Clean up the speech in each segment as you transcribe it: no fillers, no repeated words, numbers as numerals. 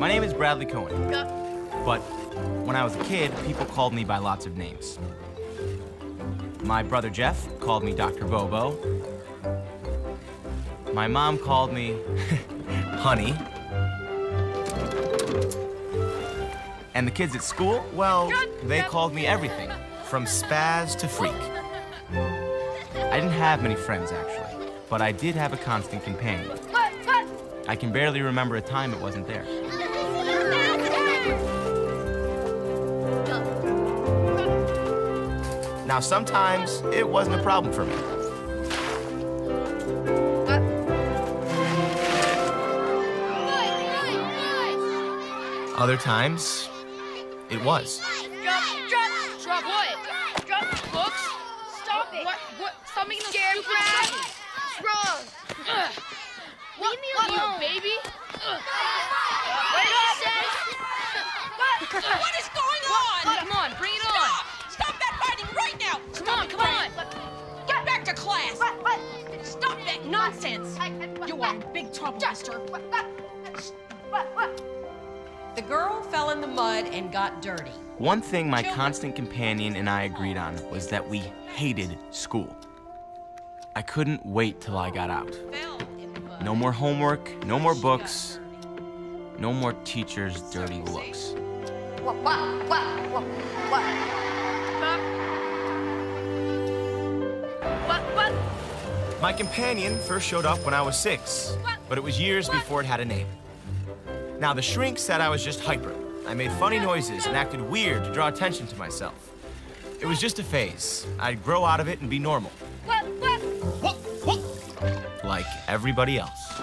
My name is Bradley Cohen. But when I was a kid, people called me by lots of names. My brother Jeff called me Dr. Bobo. My mom called me Honey. And the kids at school, well, they called me everything, from spaz to freak. I didn't have many friends, actually, but I did have a constant companion. I can barely remember a time it wasn't there. Now, sometimes it wasn't a problem for me. Other times, it was. Drop what? Drop the books? Stop it. What? Stop making those stupid sounds. What's wrong? Leave me alone, baby. What is going on? Come on, bring it on. Stop that fighting right now. Come on. Get back to class. Stop that nonsense. You are in big trouble, mister. The girl fell in the mud and got dirty. One thing my constant companion and I agreed on was that we hated school. I couldn't wait till I got out. No more homework, no more books, no more teachers' dirty looks. My companion first showed up when I was 6, but it was years before it had a name. Now, the shrink said I was just hyper. I made funny noises and acted weird to draw attention to myself. It was just a phase. I'd grow out of it and be normal. Like everybody else.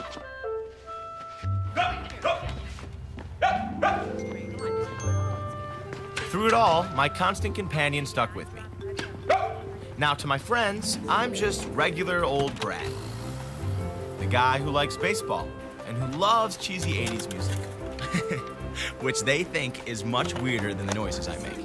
Through it all, my constant companion stuck with me. Now, to my friends, I'm just regular old Brad. The guy who likes baseball and who loves cheesy 80s music. Which they think is much weirder than the noises I make.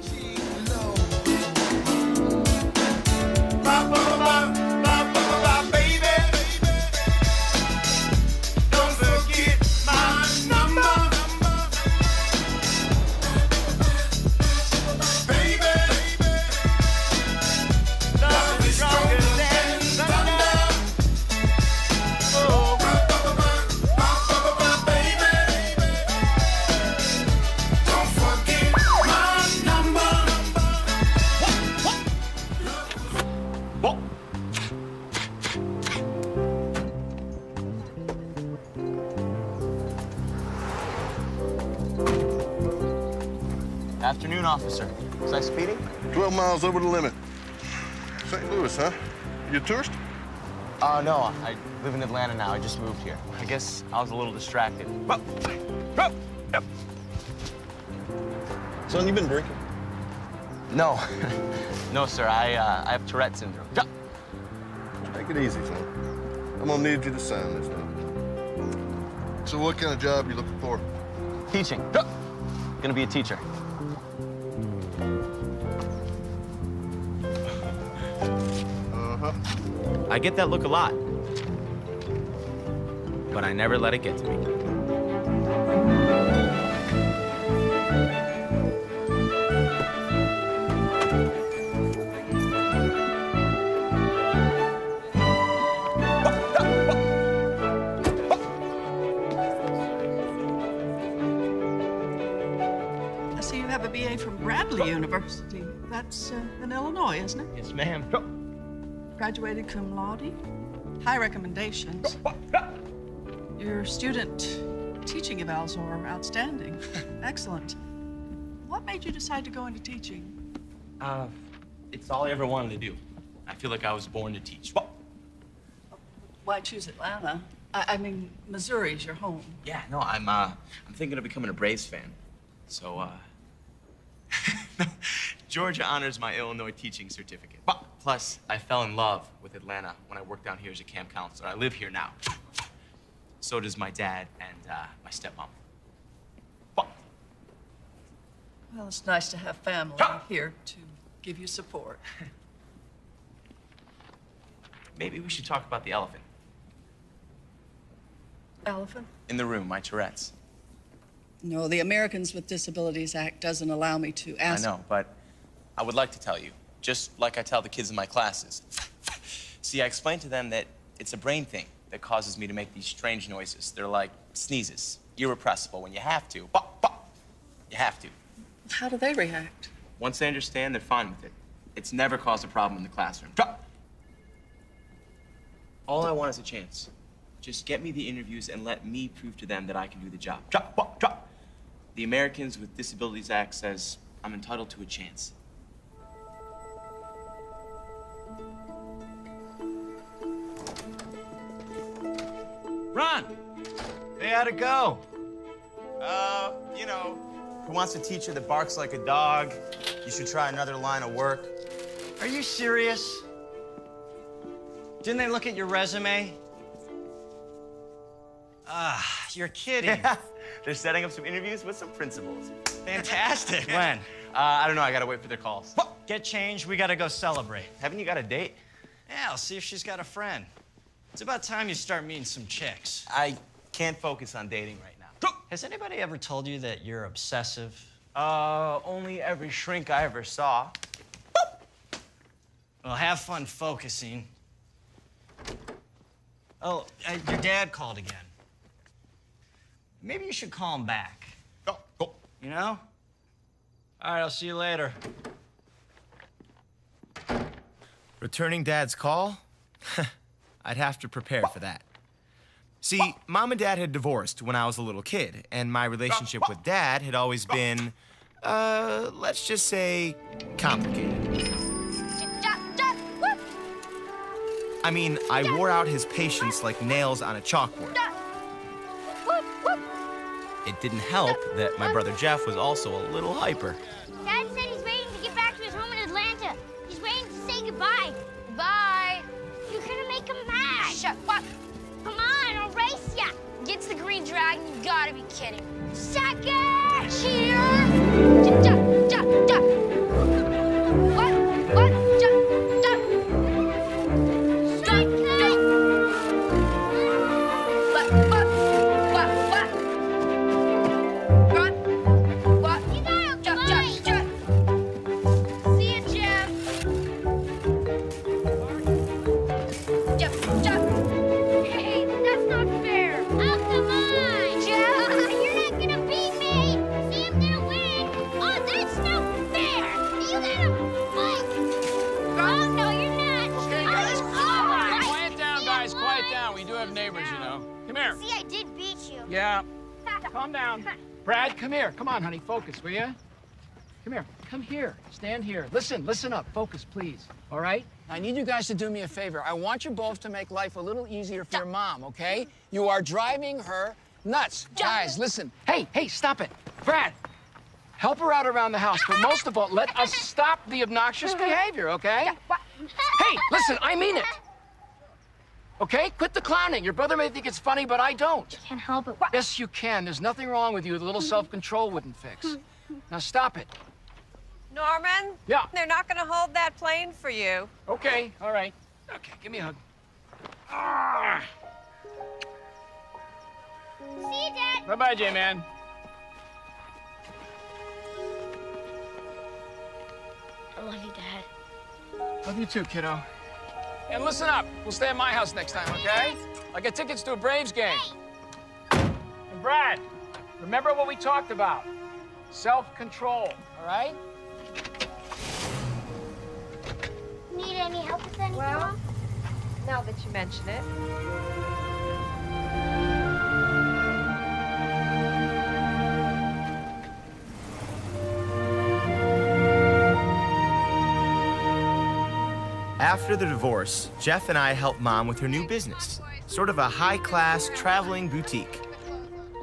Afternoon, officer. Was I speeding? 12 miles over the limit. St. Louis, huh? You a tourist? No. I live in Atlanta now. I just moved here. I guess I was a little distracted. Son, you been drinking? No. No, sir. I have Tourette syndrome. Take it easy, son. I'm gonna need you to sign this thing. So what kind of job you looking for? Teaching. Gonna be a teacher. I get that look a lot, but I never let it get to me. I see you have a BA from Bradley University. That's in Illinois, isn't it? Yes, ma'am. Graduated cum laude. High recommendations. Your student teaching evals are outstanding. Excellent. What made you decide to go into teaching? It's all I ever wanted to do. I feel like I was born to teach. Why choose Atlanta? I mean, Missouri's your home. Yeah, no, I'm thinking of becoming a Braves fan. So, Georgia honors my Illinois teaching certificate. Plus, I fell in love with Atlanta when I worked down here as a camp counselor. I live here now. So does my dad and my stepmom. Well, it's nice to have family here to give you support. Maybe we should talk about the elephant. Elephant? In the room, my Tourette's. No, the Americans with Disabilities Act doesn't allow me to ask. I know, but I would like to tell you, just like I tell the kids in my classes. See, I explained to them that it's a brain thing that causes me to make these strange noises. They're like sneezes, irrepressible. When you have to, you have to. How do they react? Once they understand, they're fine with it. It's never caused a problem in the classroom. All I want is a chance. Just get me the interviews and let me prove to them that I can do the job. The Americans with Disabilities Act says I'm entitled to a chance. Ron! Hey, how'd it go? You know, who wants a teacher that barks like a dog? You should try another line of work. Are you serious? Didn't they look at your resume? You're kidding. Yeah, they're setting up some interviews with some principals. Fantastic. When? I don't know, I gotta wait for their calls. Get changed, we gotta go celebrate. Haven't you got a date? Yeah, I'll see if she's got a friend. It's about time you start meeting some chicks. I can't focus on dating right now. Has anybody ever told you that you're obsessive? Only every shrink I ever saw. Well, have fun focusing. Oh, your dad called again. Maybe you should call him back. You know? All right, I'll see you later. Returning Dad's call? I'd have to prepare for that. See, Mom and Dad had divorced when I was a little kid, and my relationship with Dad had always been, let's just say, complicated. I mean, I wore out his patience like nails on a chalkboard. It didn't help that my brother Jeff was also a little hyper. Dad said he's waiting to get back to his home in Atlanta. He's waiting to say goodbye. Bye. You're gonna make him mad. Shut up. Come on, I'll race ya. Gets the green dragon, you gotta be kidding. Sucker! Cheater! Duck, duck, duck. What? What? Duck, duck. Strike, strike. What? You got him. Duck, duck, duck. See ya, Jeff. Jeff, Jeff. Hey, that's not fair. Oh, come on. Jeff, you're not gonna beat me. See, I'm gonna win. Oh, that's not fair. You gotta fight. Oh, no, you're not. Okay, guys, Oh, quiet down, guys, quiet down. We do have neighbors, you know. Come here. See, I did beat you. Yeah, calm down. Brad, come here. Come on, honey, focus, will ya? Come here. Come here. Stand here. Listen up. Focus, please. All right? I need you guys to do me a favor. I want you both to make life a little easier for your mom, okay? You are driving her nuts. Guys, listen. Hey, stop it. Brad, help her out around the house, but most of all, let us stop the obnoxious behavior, okay? Hey, listen, I mean it. Okay? Quit the clowning. Your brother may think it's funny, but I don't. Can't help it. Yes, you can. There's nothing wrong with you. A little self-control wouldn't fix. Now stop it. Norman? Yeah. They're not going to hold that plane for you. Okay, all right. Okay, give me a hug. Ah. See you, Dad. Bye-bye, J-Man. I love you, Dad. Love you too, kiddo. And listen up. We'll stay at my house next time, okay? I get tickets to a Braves game. And Brad, remember what we talked about. Self-control, all right? Need any help with anything? Well, now that you mention it. After the divorce, Jeff and I helped Mom with her new business, sort of a high-class traveling boutique.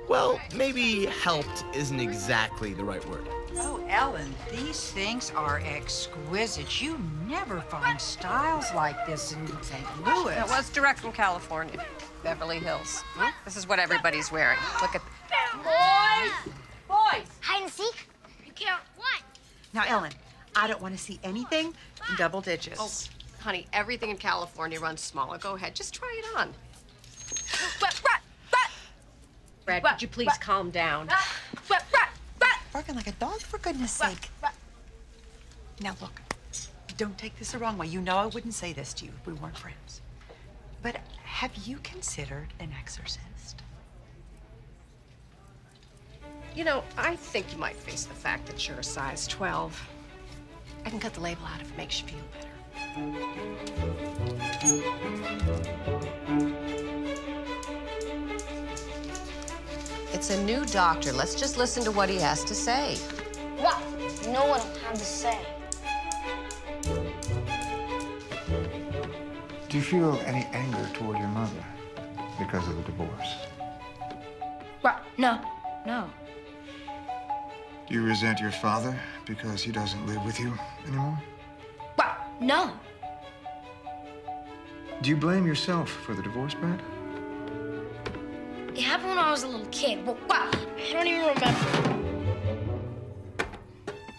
Well, maybe helped isn't exactly the right word. Oh, Ellen, these things are exquisite. You never find styles like this in St. Louis. It was direct from California, Beverly Hills. This is what everybody's wearing. Look at Boys! Boys! Hide and seek? You can't. What? Now, Ellen, I don't want to see anything in double digits. Oh, honey, everything in California runs smaller. Go ahead, just try it on. Brad, would you please calm down? barking like a dog, for goodness sake. Now, look, don't take this the wrong way. You know I wouldn't say this to you if we weren't friends. But have you considered an exorcist? You know, I think you might face the fact that you're a size 12. I can cut the label out if it makes you feel better. It's a new doctor. Let's just listen to what he has to say. What? No one had to say. Do you feel any anger toward your mother because of the divorce? What? No. No. Do you resent your father because he doesn't live with you anymore? What? No. Do you blame yourself for the divorce, Brad? It happened when I was a little kid. But what? I don't even remember.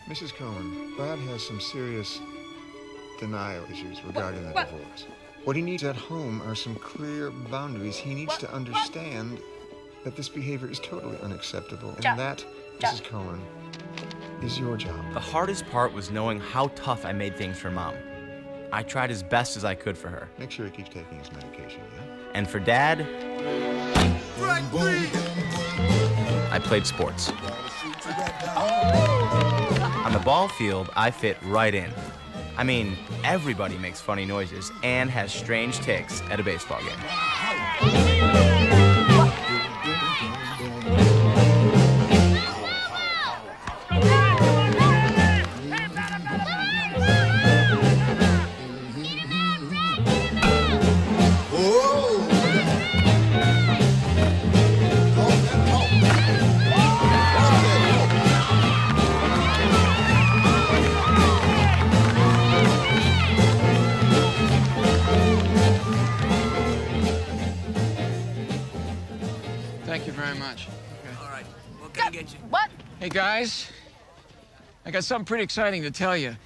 Mrs. Cohen, Brad has some serious denial issues regarding the divorce. What he needs at home are some clear boundaries. He needs to understand that this behavior is totally unacceptable, and that, Mrs. Cohen, is your job. The hardest part was knowing how tough I made things for Mom. I tried as best as I could for her. Make sure he keeps taking his medication, yeah? And for Dad, I played sports. On the ball field, I fit right in. I mean, everybody makes funny noises and has strange tics at a baseball game. Thank you very much. Okay. All right, what can I get you? What? Hey, guys. I got something pretty exciting to tell you.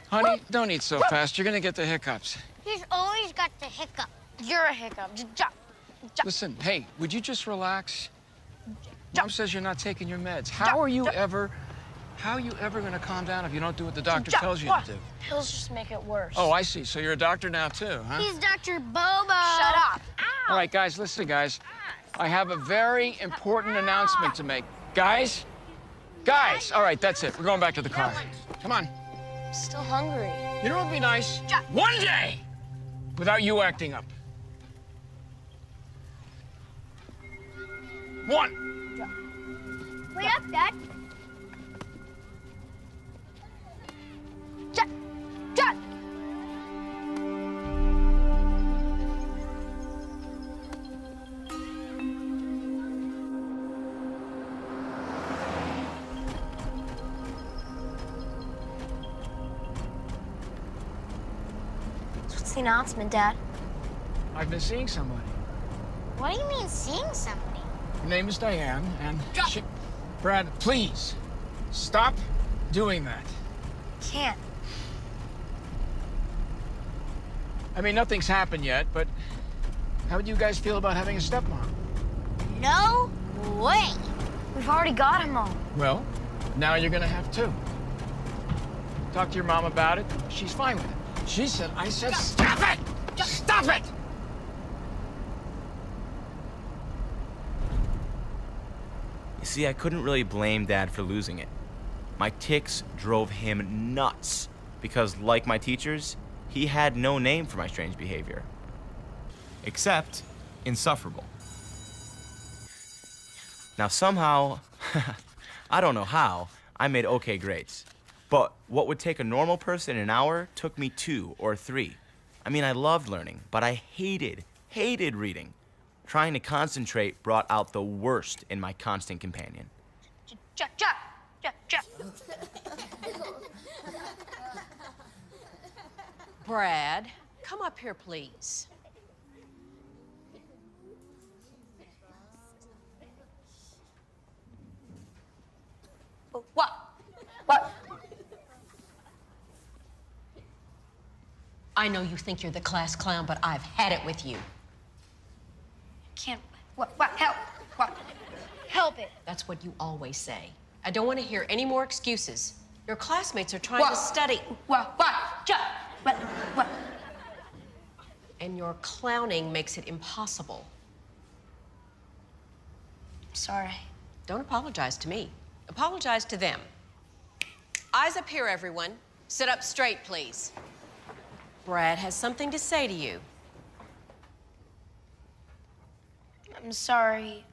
Honey, don't eat so fast. You're gonna get the hiccups. He's always got the hiccup. You're a hiccup. Listen, hey, would you just relax? Mom says you're not taking your meds. How are you ever gonna calm down if you don't do what the doctor tells you to do? Pills just make it worse. Oh, I see. So you're a doctor now, too, huh? He's Dr. Bobo. Shut up. Ow. All right, guys, listen, guys. I have a very important announcement to make. Guys? Guys! All right, that's it. We're going back to the car. Come on. I'm still hungry. You know what would be nice? One day without you acting up. One. Wait up, Dad. Dad. What's the announcement, Dad? I've been seeing somebody. What do you mean, seeing somebody? Her name is Diane, and she... Brad, please, stop doing that. Can't. I mean, nothing's happened yet, but how would you guys feel about having a stepmom? No way. We've already got him all. Well, now you're gonna have two. Talk to your mom about it. She's fine with it. She said, I said, stop it! Stop it! You see, I couldn't really blame Dad for losing it. My tics drove him nuts because, like my teachers, he had no name for my strange behavior. Except insufferable. Now somehow, I don't know how, I made okay grades. But what would take a normal person an hour took me 2 or 3. I mean, I loved learning, but I hated reading. Trying to concentrate brought out the worst in my constant companion. Brad, come up here, please. What? What? I know you think you're the class clown, but I've had it with you. Can't. What? Help. What? Help it. That's what you always say. I don't want to hear any more excuses. Your classmates are trying to study. What? And your clowning makes it impossible. Sorry. Don't apologize to me. Apologize to them. Eyes up here, everyone. Sit up straight, please. Brad has something to say to you. I'm sorry.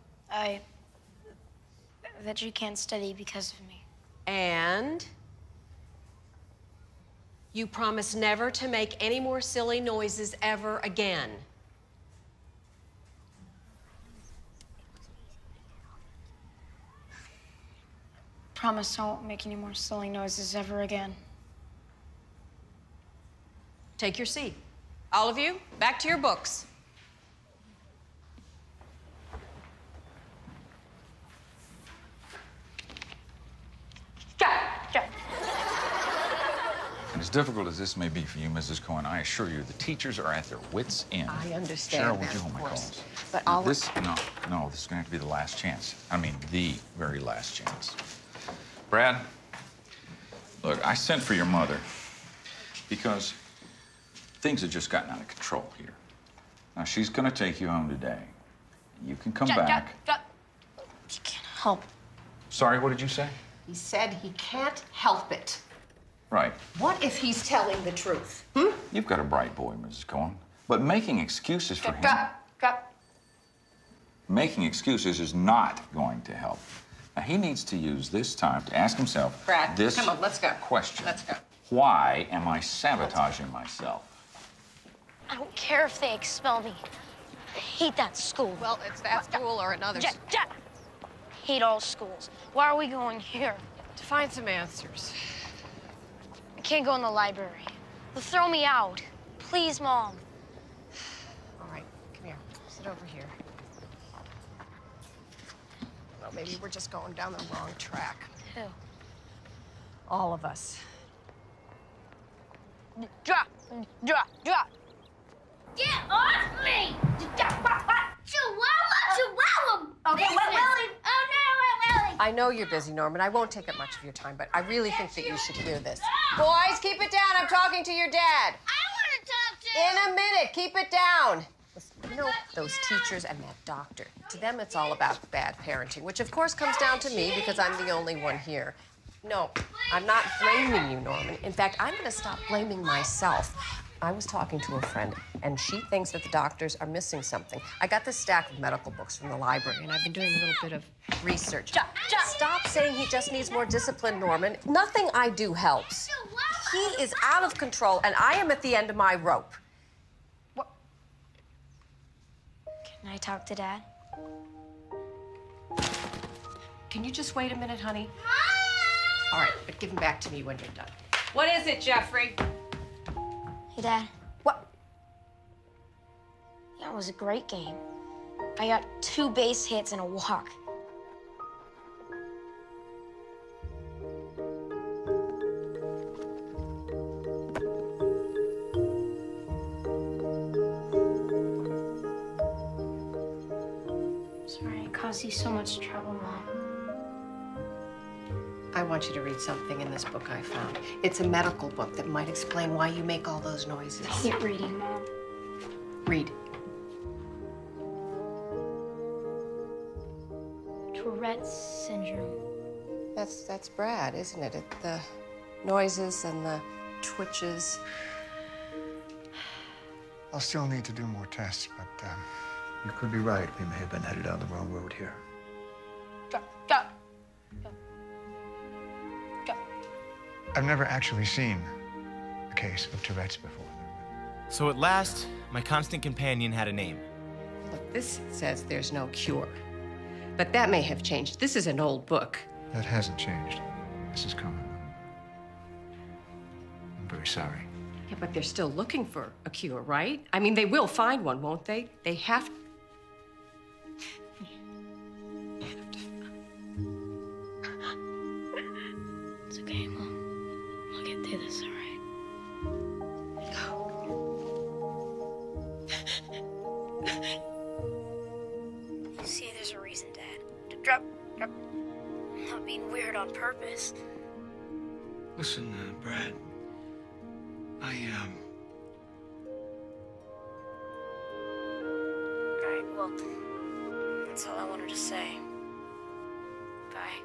That you can't study because of me. And you promise never to make any more silly noises ever again. Promise I won't make any more silly noises ever again. Take your seat. All of you, back to your books. And as difficult as this may be for you, Mrs. Cohen, I assure you the teachers are at their wits' end. I understand Cheryl, that, would you hold of my course. calls? But I'll... No, this is going to have to be the last chance. I mean, the very last chance. Brad, look, I sent for your mother because things have just gotten out of control here. Now, she's going to take you home today. You can come back. She can't help. Sorry, what did you say? He said he can't help it. Right. What if he's telling the truth? You've got a bright boy, Mrs. Cohen. But making excuses for him... Making excuses is not going to help. Now, he needs to use this time to ask himself Brad, this come on, let's go. question. Let's go. Why am I sabotaging myself? I don't care if they expel me. I hate that school. Well, it's that school or another. Hate all schools. Why are we going here? To find some answers. I can't go in the library. They'll throw me out. Please, Mom. All right, come here. Sit over here. Well, maybe we're just going down the wrong track. Who? All of us. Drop. Get off me! Chihuahua! Okay, Willie. Oh, no, Willie. I know you're busy, Norman. I won't take up much of your time, but I really think that you should hear this. Boys, keep it down. I'm talking to your dad. I want to talk to In a minute. Keep it down. You know, those teachers and that doctor, to them it's all about bad parenting, which of course comes down to me because I'm the only one here. No, I'm not blaming you, Norman. In fact, I'm going to stop blaming myself. I was talking to a friend, and she thinks that the doctors are missing something. I got this stack of medical books from the library, and I've been doing a little bit of research. Stop saying he just needs more discipline, Norman. Nothing I do helps. He is out of control, and I am at the end of my rope. What? Can I talk to Dad? Can you just wait a minute, honey? All right, but give him back to me when you're done. What is it, Jeffrey? Hey, Dad. What? That was a great game. I got 2 base hits and a walk. Sorry I caused you so much trouble, Mom. I want you to read something in this book I found. It's a medical book that might explain why you make all those noises. I hate reading, Mom. Read. Tourette's syndrome. That's Brad, isn't it? The noises and the twitches. I'll still need to do more tests, but you could be right. We may have been headed down the wrong road here. Go. I've never actually seen a case of Tourette's before. So at last, my constant companion had a name. Look, this says there's no cure. But that may have changed. This is an old book. That hasn't changed, Mrs. Cohen. I'm very sorry. Yeah, but they're still looking for a cure, right? I mean, they will find one, won't they? They have to. It's okay, Mom. I'll get through this, all right? See, there's a reason, Dad. Drop. I'm not being weird on purpose. Listen, Brad. All right, well, that's all I wanted to say. Bye.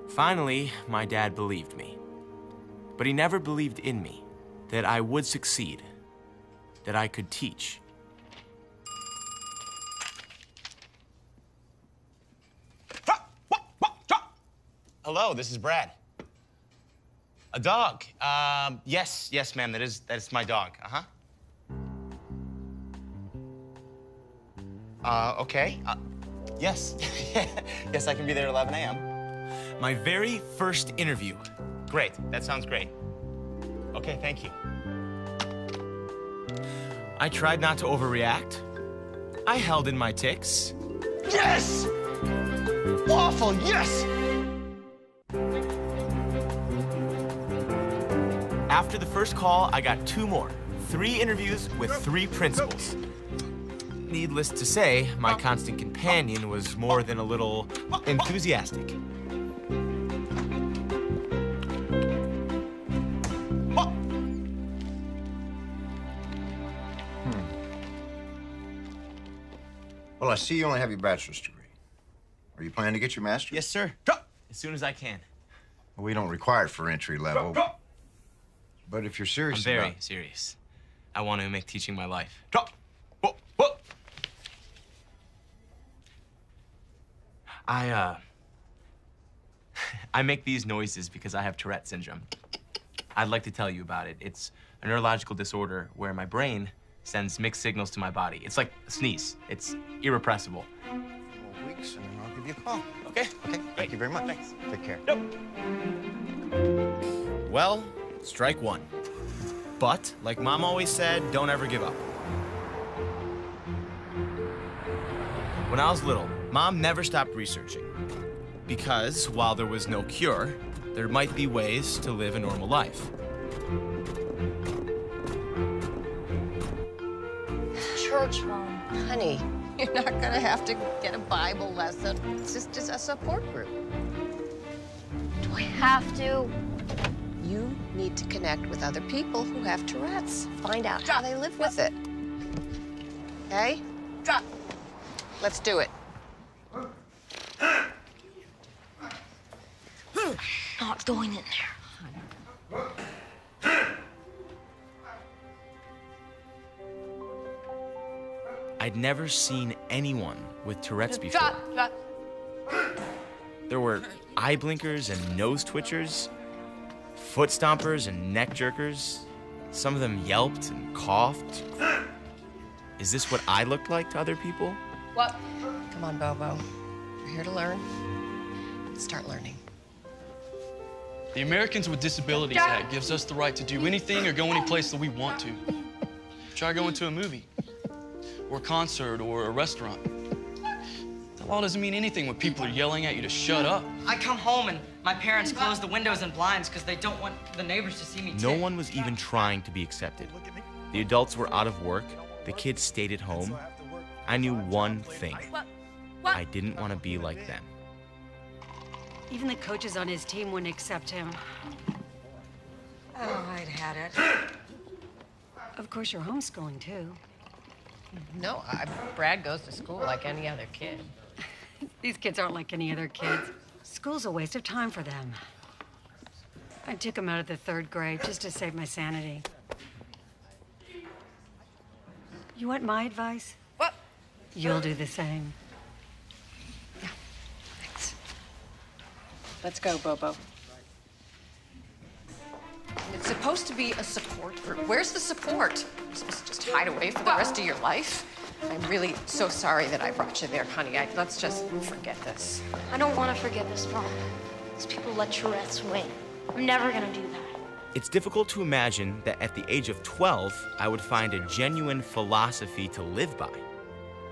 Finally, my dad believed me. But he never believed in me, that I would succeed, that I could teach. Hello, this is Brad. A dog. Yes, ma'am, that is my dog. Okay. Yes. Yes, I can be there at 11 a.m. My very first interview. Great, that sounds great. Okay, thank you. I tried not to overreact. I held in my tics. Yes! Awful, yes! After the first call, I got 2 more. 3 interviews with 3 principals. Needless to say, my constant companion was more than a little enthusiastic. Well, I see you only have your bachelor's degree. Are you planning to get your master's? Yes, sir. As soon as I can. Well, we don't require it for entry level. But if you're serious I'm about very serious. I want to make teaching my life. I make these noises because I have Tourette syndrome. I'd like to tell you about it. It's a neurological disorder where my brain sends mixed signals to my body. It's like a sneeze. It's irrepressible. more weeks, and then I'll give you a call. Okay. Okay. Thank you very much. Thanks. Take care. Well, strike 1. But, like Mom always said, don't ever give up. When I was little, Mom never stopped researching. Because while there was no cure, there might be ways to live a normal life. Church, Mom. Honey, you're not gonna have to get a Bible lesson. It's just a support group. Do I have to? You need to connect with other people who have Tourette's. Find out how they live with it. Okay? Drop. Let's do it. Not going in there. I'd never seen anyone with Tourette's before. Drop. There were eye blinkers and nose twitchers, foot stompers and neck jerkers. Some of them yelped and coughed. Is this what I looked like to other people? What? Come on, Bobo. We're here to learn. Let's start learning. The Americans with Disabilities Act gives us the right to do anything or go any place that we want to. Try going to a movie, or a concert, or a restaurant. The law doesn't mean anything when people are yelling at you to shut up. I come home and my parents close the windows and blinds because they don't want the neighbors to see me No one was even trying to be accepted. The adults were out of work. The kids stayed at home. I knew one thing. I didn't want to be like them. Even the coaches on his team wouldn't accept him. Oh, I'd had it. Of course, you're homeschooling, too. No, Brad goes to school like any other kid. These kids aren't like any other kids. School's a waste of time for them. I took him out of the 3rd grade just to save my sanity. You want my advice? What? You'll do the same. Thanks. Let's go, Bobo. It's supposed to be a support group. Where's the support? You're supposed to just hide away for the rest of your life? I'm really so sorry that I brought you there, honey. Let's just forget this. I don't want to forget this, Mom. These people let Tourette's win. I'm never gonna do that. It's difficult to imagine that at the age of 12, I would find a genuine philosophy to live by.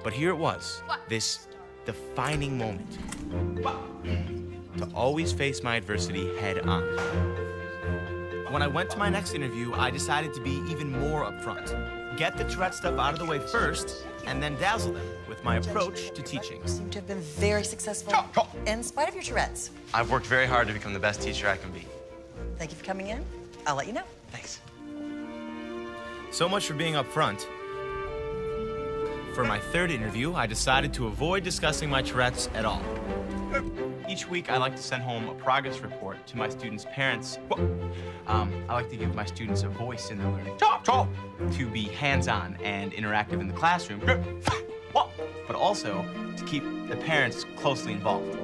But here it was, this defining moment. To always face my adversity head on. When I went to my next interview, I decided to be even more upfront. Get the Tourette stuff out of the way first, and then dazzle them with my approach to teaching. You seem to have been very successful in spite of your Tourette's. I've worked very hard to become the best teacher I can be. Thank you for coming in. I'll let you know. Thanks. So much for being upfront. For my third interview, I decided to avoid discussing my Tourette's at all. Each week, I like to send home a progress report to my students' parents. I like to give my students a voice in their learning. To be hands-on and interactive in the classroom. But also to keep the parents closely involved.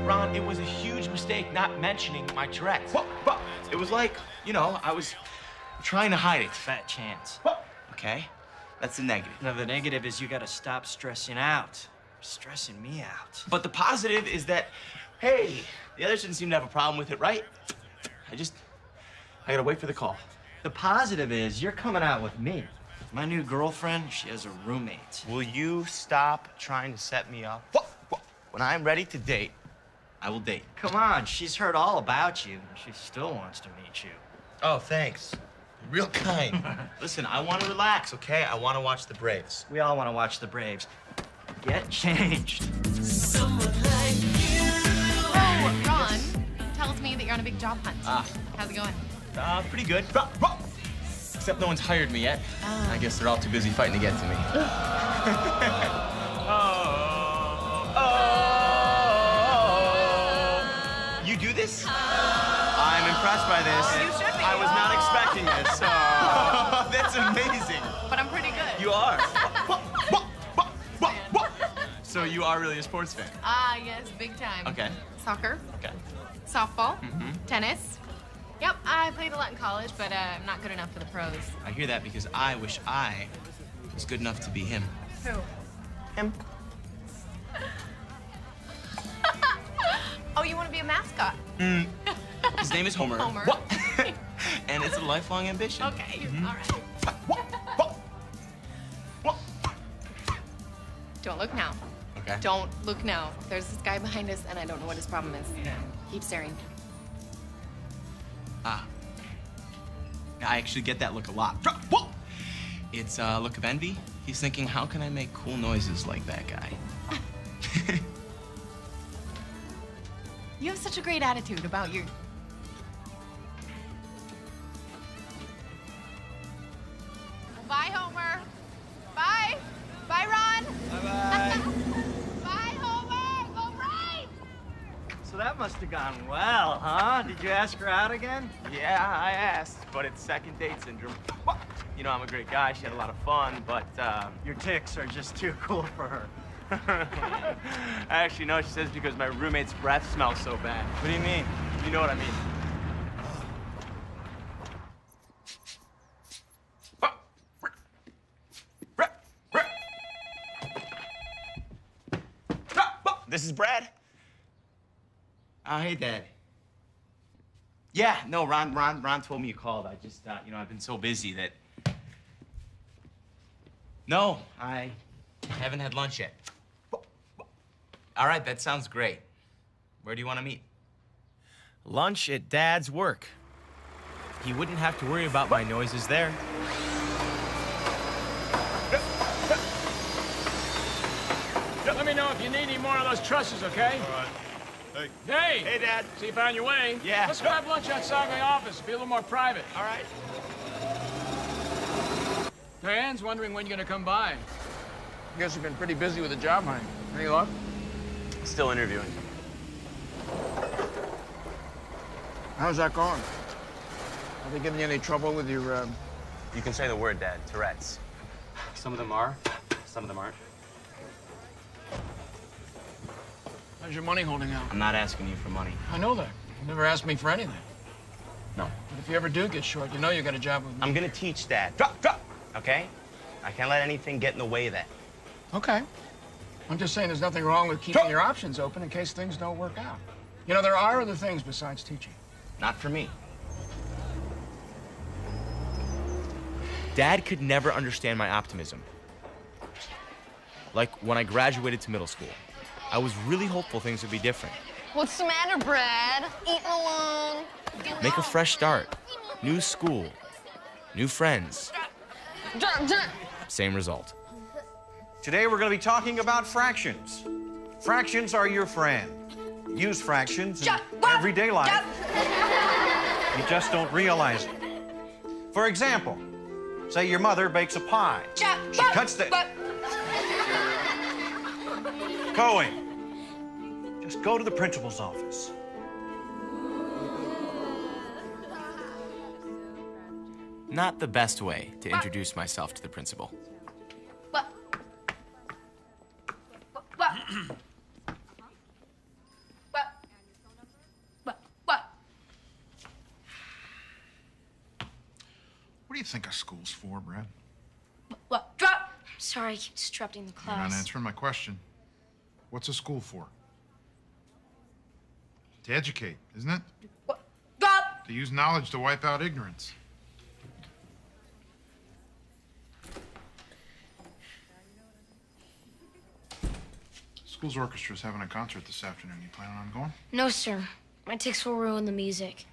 Ron, it was a huge mistake not mentioning my Tourette's. It was like, you know, I was trying to hide it. Fat chance. Okay? That's the negative. No, the negative is you gotta stop stressing out. You're stressing me out. But the positive is that, hey, the others didn't seem to have a problem with it, right? I gotta wait for the call. The positive is you're coming out with me. My new girlfriend, she has a roommate. Will you stop trying to set me up? When I'm ready to date, I will date. Come on, she's heard all about you. She still wants to meet you. Oh, thanks. Real kind. Listen, I want to relax, okay? I want to watch the Braves. We all want to watch the Braves. Get changed. Oh, Ron tells me that you're on a big job hunt. How's it going? Pretty good. Except no one's hired me yet. I guess they're all too busy fighting to get to me. You do this? I'm impressed by this. You should be. I was not expecting this. That's amazing. But I'm pretty good. You are. So you are really a sports fan? Yes, big time. Okay. Soccer. Okay. Softball. Tennis. Yep, I played a lot in college, but I'm not good enough for the pros. I hear that because I wish I was good enough to be him. Who? Him. Oh, you want to be a mascot? His name is Homer. Homer. And it's a lifelong ambition. Okay, all right. Don't look now. Okay. Don't look now. There's this guy behind us, and I don't know what his problem is. Keep staring. I actually get that look a lot. It's a look of envy. He's thinking, how can I make cool noises like that guy? You have such a great attitude about your... Bye, Homer. Bye. Bye, Ron. Bye-bye. Bye, Homer. Go Braves! So that must have gone well, huh? Did you ask her out again? Yeah, I asked, but it's second date syndrome. You know, I'm a great guy. She had a lot of fun, but your ticks are just too cool for her. Actually, no, she says because my roommate's breath smells so bad. What do you mean? You know what I mean. This is Brad. Hey, Dad. Yeah, no, Ron told me you called. I just, you know, I've been so busy that... No, I haven't had lunch yet. All right, that sounds great. Where do you want to meet? Lunch at Dad's work. He wouldn't have to worry about my noises there. Let me know if you need any more of those trusses, okay? All right. Hey. Hey! Hey, Dad. See you found your way. Yeah. Let's grab lunch outside my office. Be a little more private. All right. Diane's wondering when you're gonna come by. I guess you've been pretty busy with the job hunt. Any luck? Still interviewing. How's that going? Are they giving you any trouble with your, You can say the word, Dad. Tourette's. Some of them are, some of them aren't. How's your money holding out? I'm not asking you for money. I know that. You never asked me for anything. No. But if you ever do get short, you know you got a job with me. I'm gonna teach, Dad. Okay? I can't let anything get in the way of that. Okay. I'm just saying there's nothing wrong with keeping your options open in case things don't work out. You know, there are other things besides teaching. Not for me. Dad could never understand my optimism. Like when I graduated to middle school. I was really hopeful things would be different. What's the matter, Brad? Eating alone? Make a fresh start. New school. New friends. Same result. Today we're going to be talking about fractions. Fractions are your friend. Use fractions in everyday life. You just don't realize it. For example, say your mother bakes a pie. She cuts the... Cohen, just go to the principal's office. Not the best way to introduce myself to the principal. What do you think a school's for, Brad? Sorry, I keep disrupting the You're class. not answering my question. What's a school for? To educate, isn't it? To use knowledge to wipe out ignorance. School's orchestra's having a concert this afternoon. You planning on going? No, sir. My tics will ruin the music.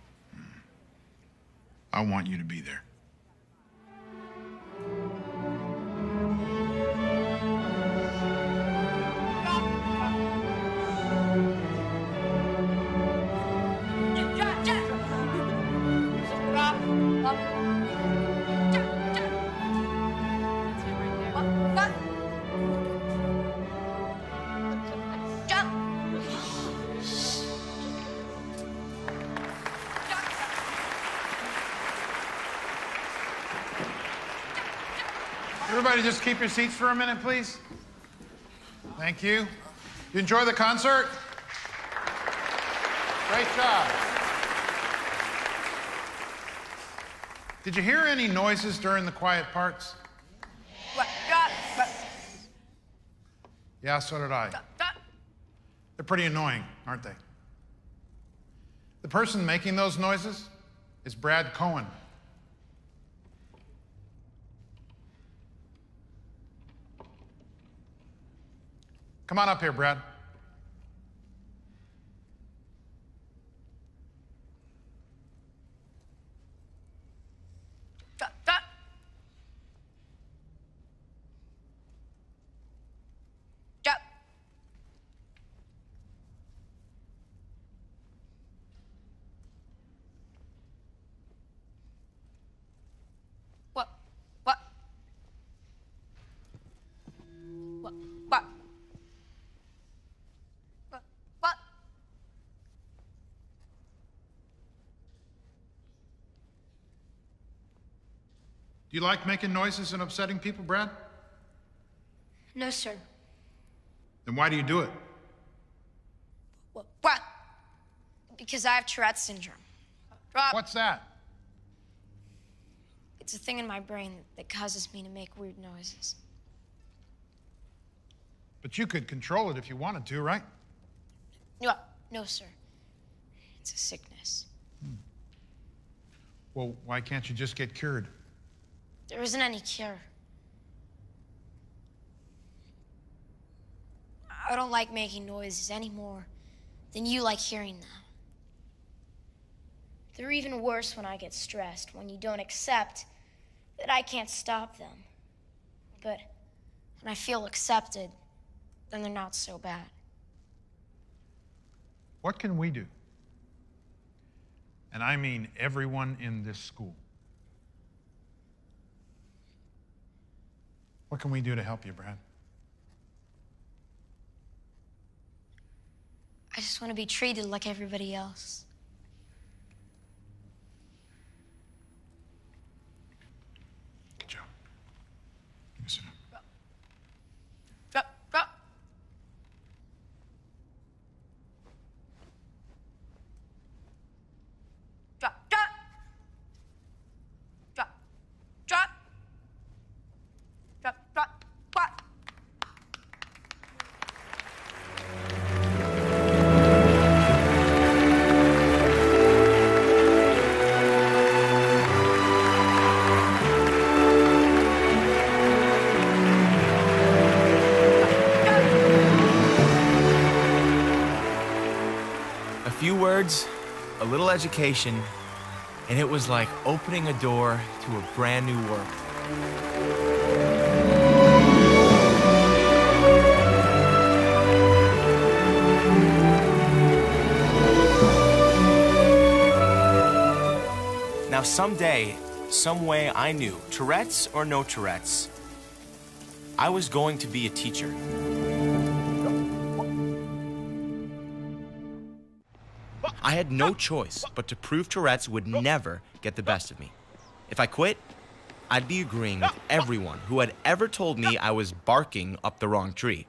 I want you to be there. Everybody just keep your seats for a minute, please. Thank you. You enjoy the concert? Great job. Did you hear any noises during the quiet parts? Yeah, so did I. They're pretty annoying, aren't they? The person making those noises is Brad Cohen. Come on up here, Brad. Do you like making noises and upsetting people, Brad? No, sir. Then why do you do it? What? Because I have Tourette's syndrome. What's that? It's a thing in my brain that causes me to make weird noises. But you could control it if you wanted to, right? No, sir. It's a sickness. Well, why can't you just get cured? There isn't any cure. I don't like making noises any more than you like hearing them. They're even worse when I get stressed, when you don't accept that I can't stop them. But when I feel accepted, then they're not so bad. What can we do? And I mean everyone in this school. What can we do to help you, Brad? I just want to be treated like everybody else. Good job. You sit down. A few words, a little education, and it was like opening a door to a brand new world. Now someday, some way I knew, Tourette's or no Tourette's, I was going to be a teacher. I had no choice but to prove Tourette's would never get the best of me. If I quit, I'd be agreeing with everyone who had ever told me I was barking up the wrong tree.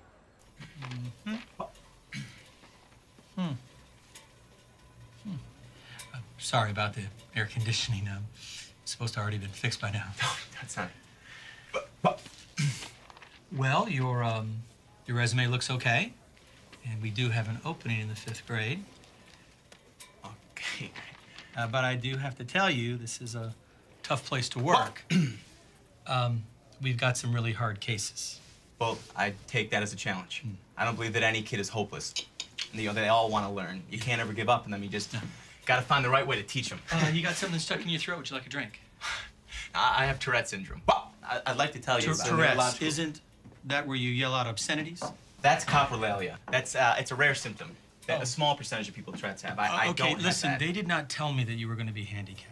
Sorry about the air conditioning. It's supposed to already been fixed by now. That's not. Well, your resume looks okay, and we do have an opening in the 5th grade. Okay. But I do have to tell you, this is a tough place to work. We've got some really hard cases. Well, I take that as a challenge. I don't believe that any kid is hopeless. You know, they all want to learn. You can't ever give up on them. You just got to find the right way to teach them. You got something stuck in your throat. Would you like a drink? I have Tourette's syndrome. I'd like to tell you about Tourette's, isn't that where you yell out obscenities? That's coprolalia. That's it's a rare symptom that a small percentage of people with Tourette's have. I don't have listen, that. They did not tell me that you were going to be handicapped.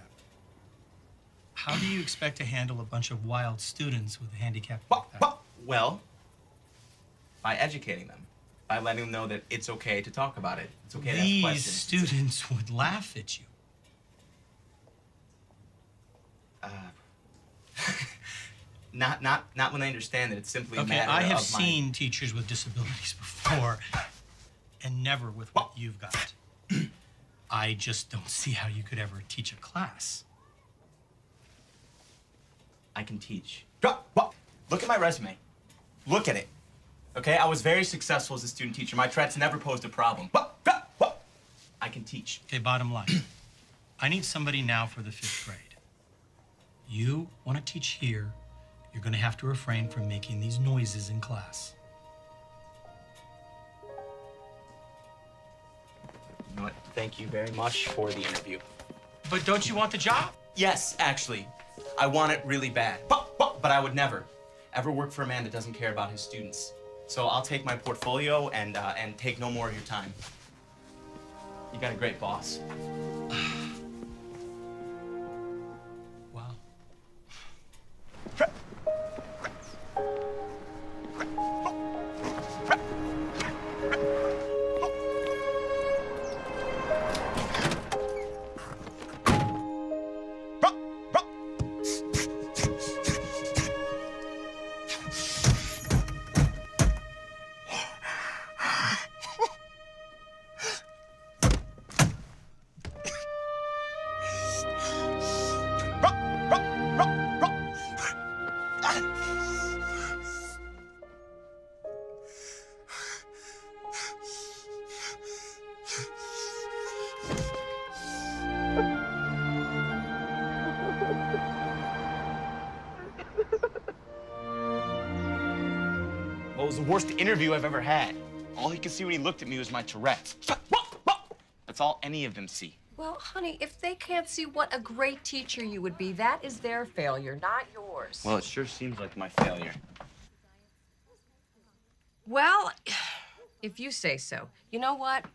How do you expect to handle a bunch of wild students with a handicap like that? Well, by educating them. By letting them know that it's okay to talk about it. It's okay to ask questions. These students would laugh at you. Not when they understand that it's simply a matter I have of seen teachers with disabilities before, and never with what you've got. I just don't see how you could ever teach a class. I can teach. Look at my resume. Look at it. Okay, I was very successful as a student teacher. My Tourette's never posed a problem. I can teach. Okay, bottom line. I need somebody now for the 5th grade. You want to teach here, you're going to have to refrain from making these noises in class. You know what? Thank you very much for the interview. But don't you want the job? Yes, actually. I want it really bad. But I would never, ever work for a man that doesn't care about his students. So I'll take my portfolio and take no more of your time. You got a great boss. Wow. Well, it was the worst interview I've ever had. All he could see when he looked at me was my Tourette's. That's all any of them see. Well, honey, if they can't see what a great teacher you would be, that is their failure, not yours. Well, it sure seems like my failure. Well, if you say so. You know what?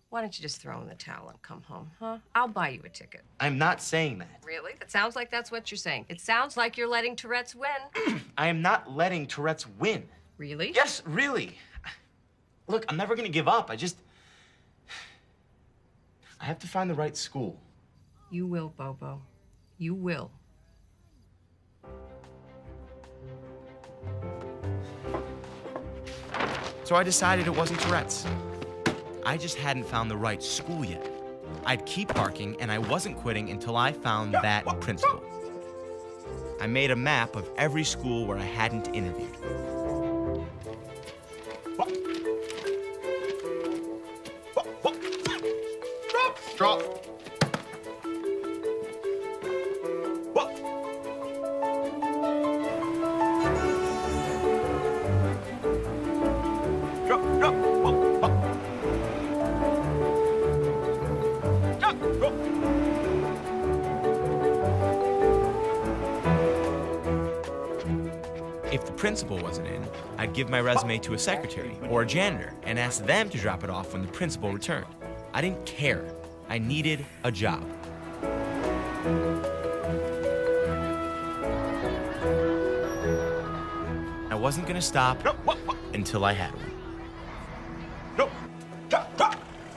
Why don't you just throw in the towel and come home, huh? I'll buy you a ticket. I'm not saying that. Really? That sounds like that's what you're saying. It sounds like you're letting Tourette's win. I am not letting Tourette's win. Really? Yes, really. Look, I'm never gonna give up. I have to find the right school. You will, Bobo. You will. So I decided it wasn't Tourette's. I just hadn't found the right school yet. I'd keep barking, and I wasn't quitting until I found that principal. I made a map of every school where I hadn't interviewed. Drop. If the principal wasn't in, I'd give my resume to a secretary or a janitor and ask them to drop it off when the principal returned. I didn't care. I needed a job. I wasn't gonna stop until I had one.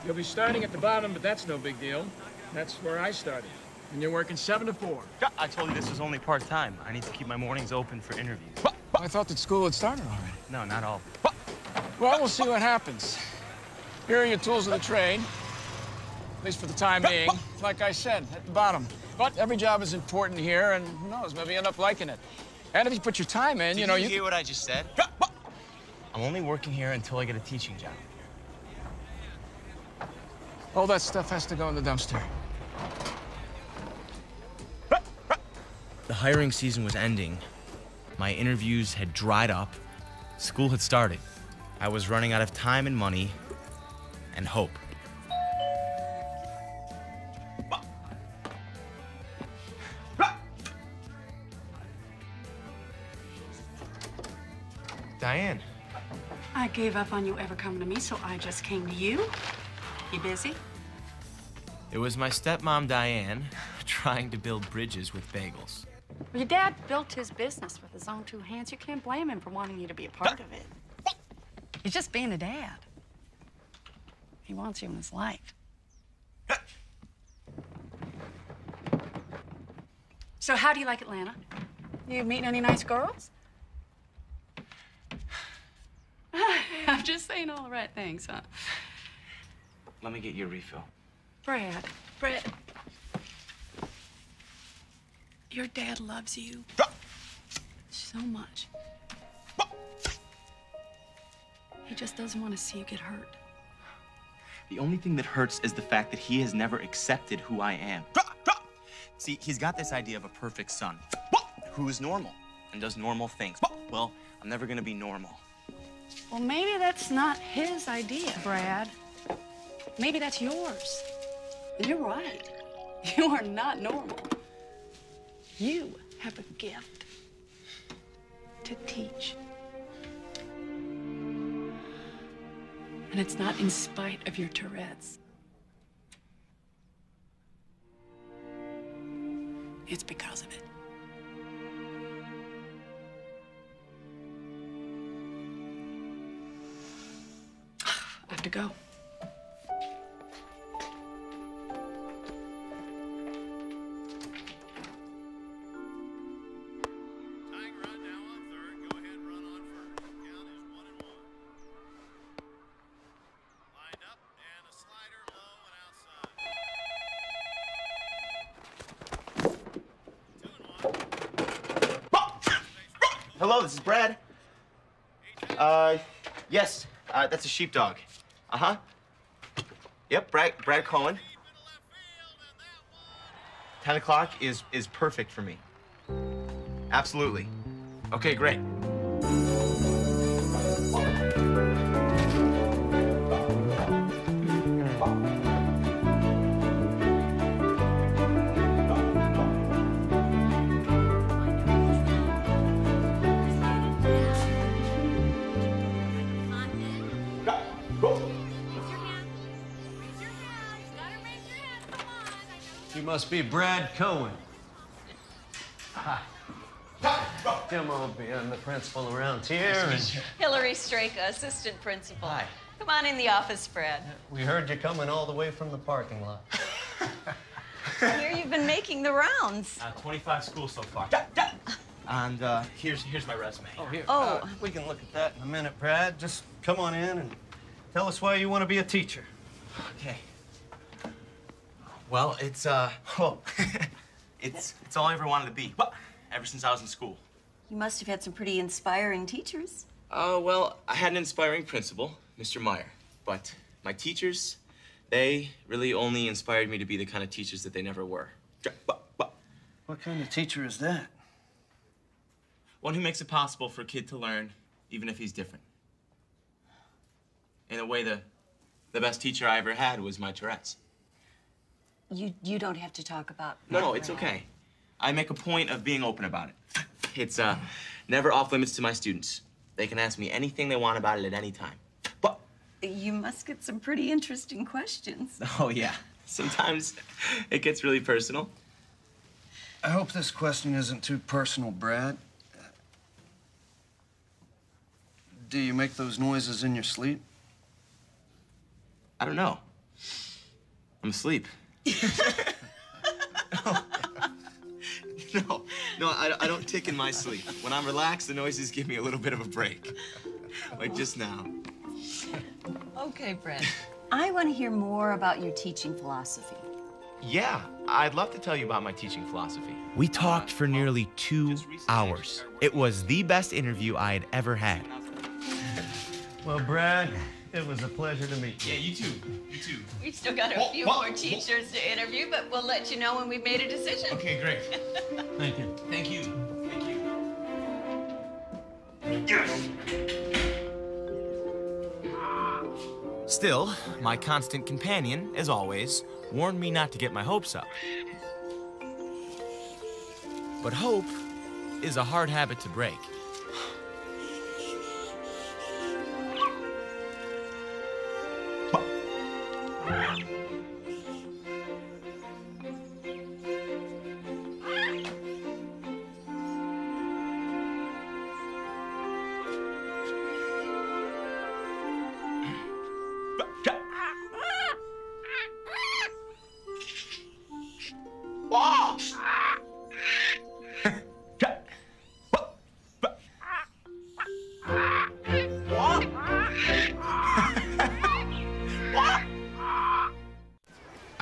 You'll be starting at the bottom, but that's no big deal. That's where I started. And you're working 7 to 4. I told you this was only part-time. I need to keep my mornings open for interviews. I thought that school had started already. No, not all. Well, we'll see what happens. Here are your tools of the trade, at least for the time being. Like I said, at the bottom. But every job is important here, and who knows, maybe you end up liking it. And if you put your time in, Did you know, you hear what I just said? I'm only working here until I get a teaching job. All that stuff has to go in the dumpster. The hiring season was ending. My interviews had dried up. School had started. I was running out of time and money and hope. Diane. I gave up on you ever coming to me, so I just came to you. You busy? It was my stepmom, Diane, trying to build bridges with bagels. Well, your dad built his business with his own 2 hands. You can't blame him for wanting you to be a part of it. He's just being a dad. He wants you in his life. So how do you like Atlanta? You meeting any nice girls? I'm just saying all the right things, huh? Let me get you a refill. Brad, your dad loves you so much. He just doesn't want to see you get hurt. The only thing that hurts is the fact that he has never accepted who I am. See, he's got this idea of a perfect son who is normal and does normal things. Well, I'm never gonna be normal. Well, maybe that's not his idea, Brad. Maybe that's yours. And you're right. You are not normal. You have a gift to teach. And it's not in spite of your Tourette's. It's because of it. I have to go. Hello, this is Brad. Yes, that's a sheepdog. Uh-huh. Yep, Brad Cohen. 10 o'clock is perfect for me. Absolutely. Okay, great. You must be Brad Cohen. Hi. Come on, I'm the principal around here. Hillary Straka, assistant principal. Hi. Come on in the office, Brad. We heard you coming all the way from the parking lot. I hear you've been making the rounds. 25 schools so far. And here's my resume. Oh, here. Oh. We can look at that in a minute, Brad. Just come on in and tell us why you want to be a teacher. Okay. Well, it's it's all I ever wanted to be. Ever since I was in school. You must have had some pretty inspiring teachers. Well, I had an inspiring principal, Mr. Meyer. But my teachers, they really only inspired me to be the kind of teachers that they never were. What kind of teacher is that? One who makes it possible for a kid to learn, even if he's different. In a way, the best teacher I ever had was my Tourette's. You don't have to talk about... No, it's okay. I make a point of being open about it. It's never off limits to my students. They can ask me anything they want about it at any time. But You must get some pretty interesting questions. oh yeah, sometimes it gets really personal. I hope this question isn't too personal, Brad. Do you make those noises in your sleep? I don't know. I'm asleep. No, I don't tick in my sleep. When I'm relaxed, the noises give me a little bit of a break. Like just now. Okay, Brad. I want to hear more about your teaching philosophy. Yeah, I'd love to tell you about my teaching philosophy. We talked for nearly 2 hours. It was the best interview I had ever had. Well, Brad, it was a pleasure to meet you. Yeah, you too. You too. We've still got a few more teachers to interview, but we'll let you know when we've made a decision. Okay, great. Thank you. Thank you. Thank you. Still, my constant companion, as always, warned me not to get my hopes up. But hope is a hard habit to break.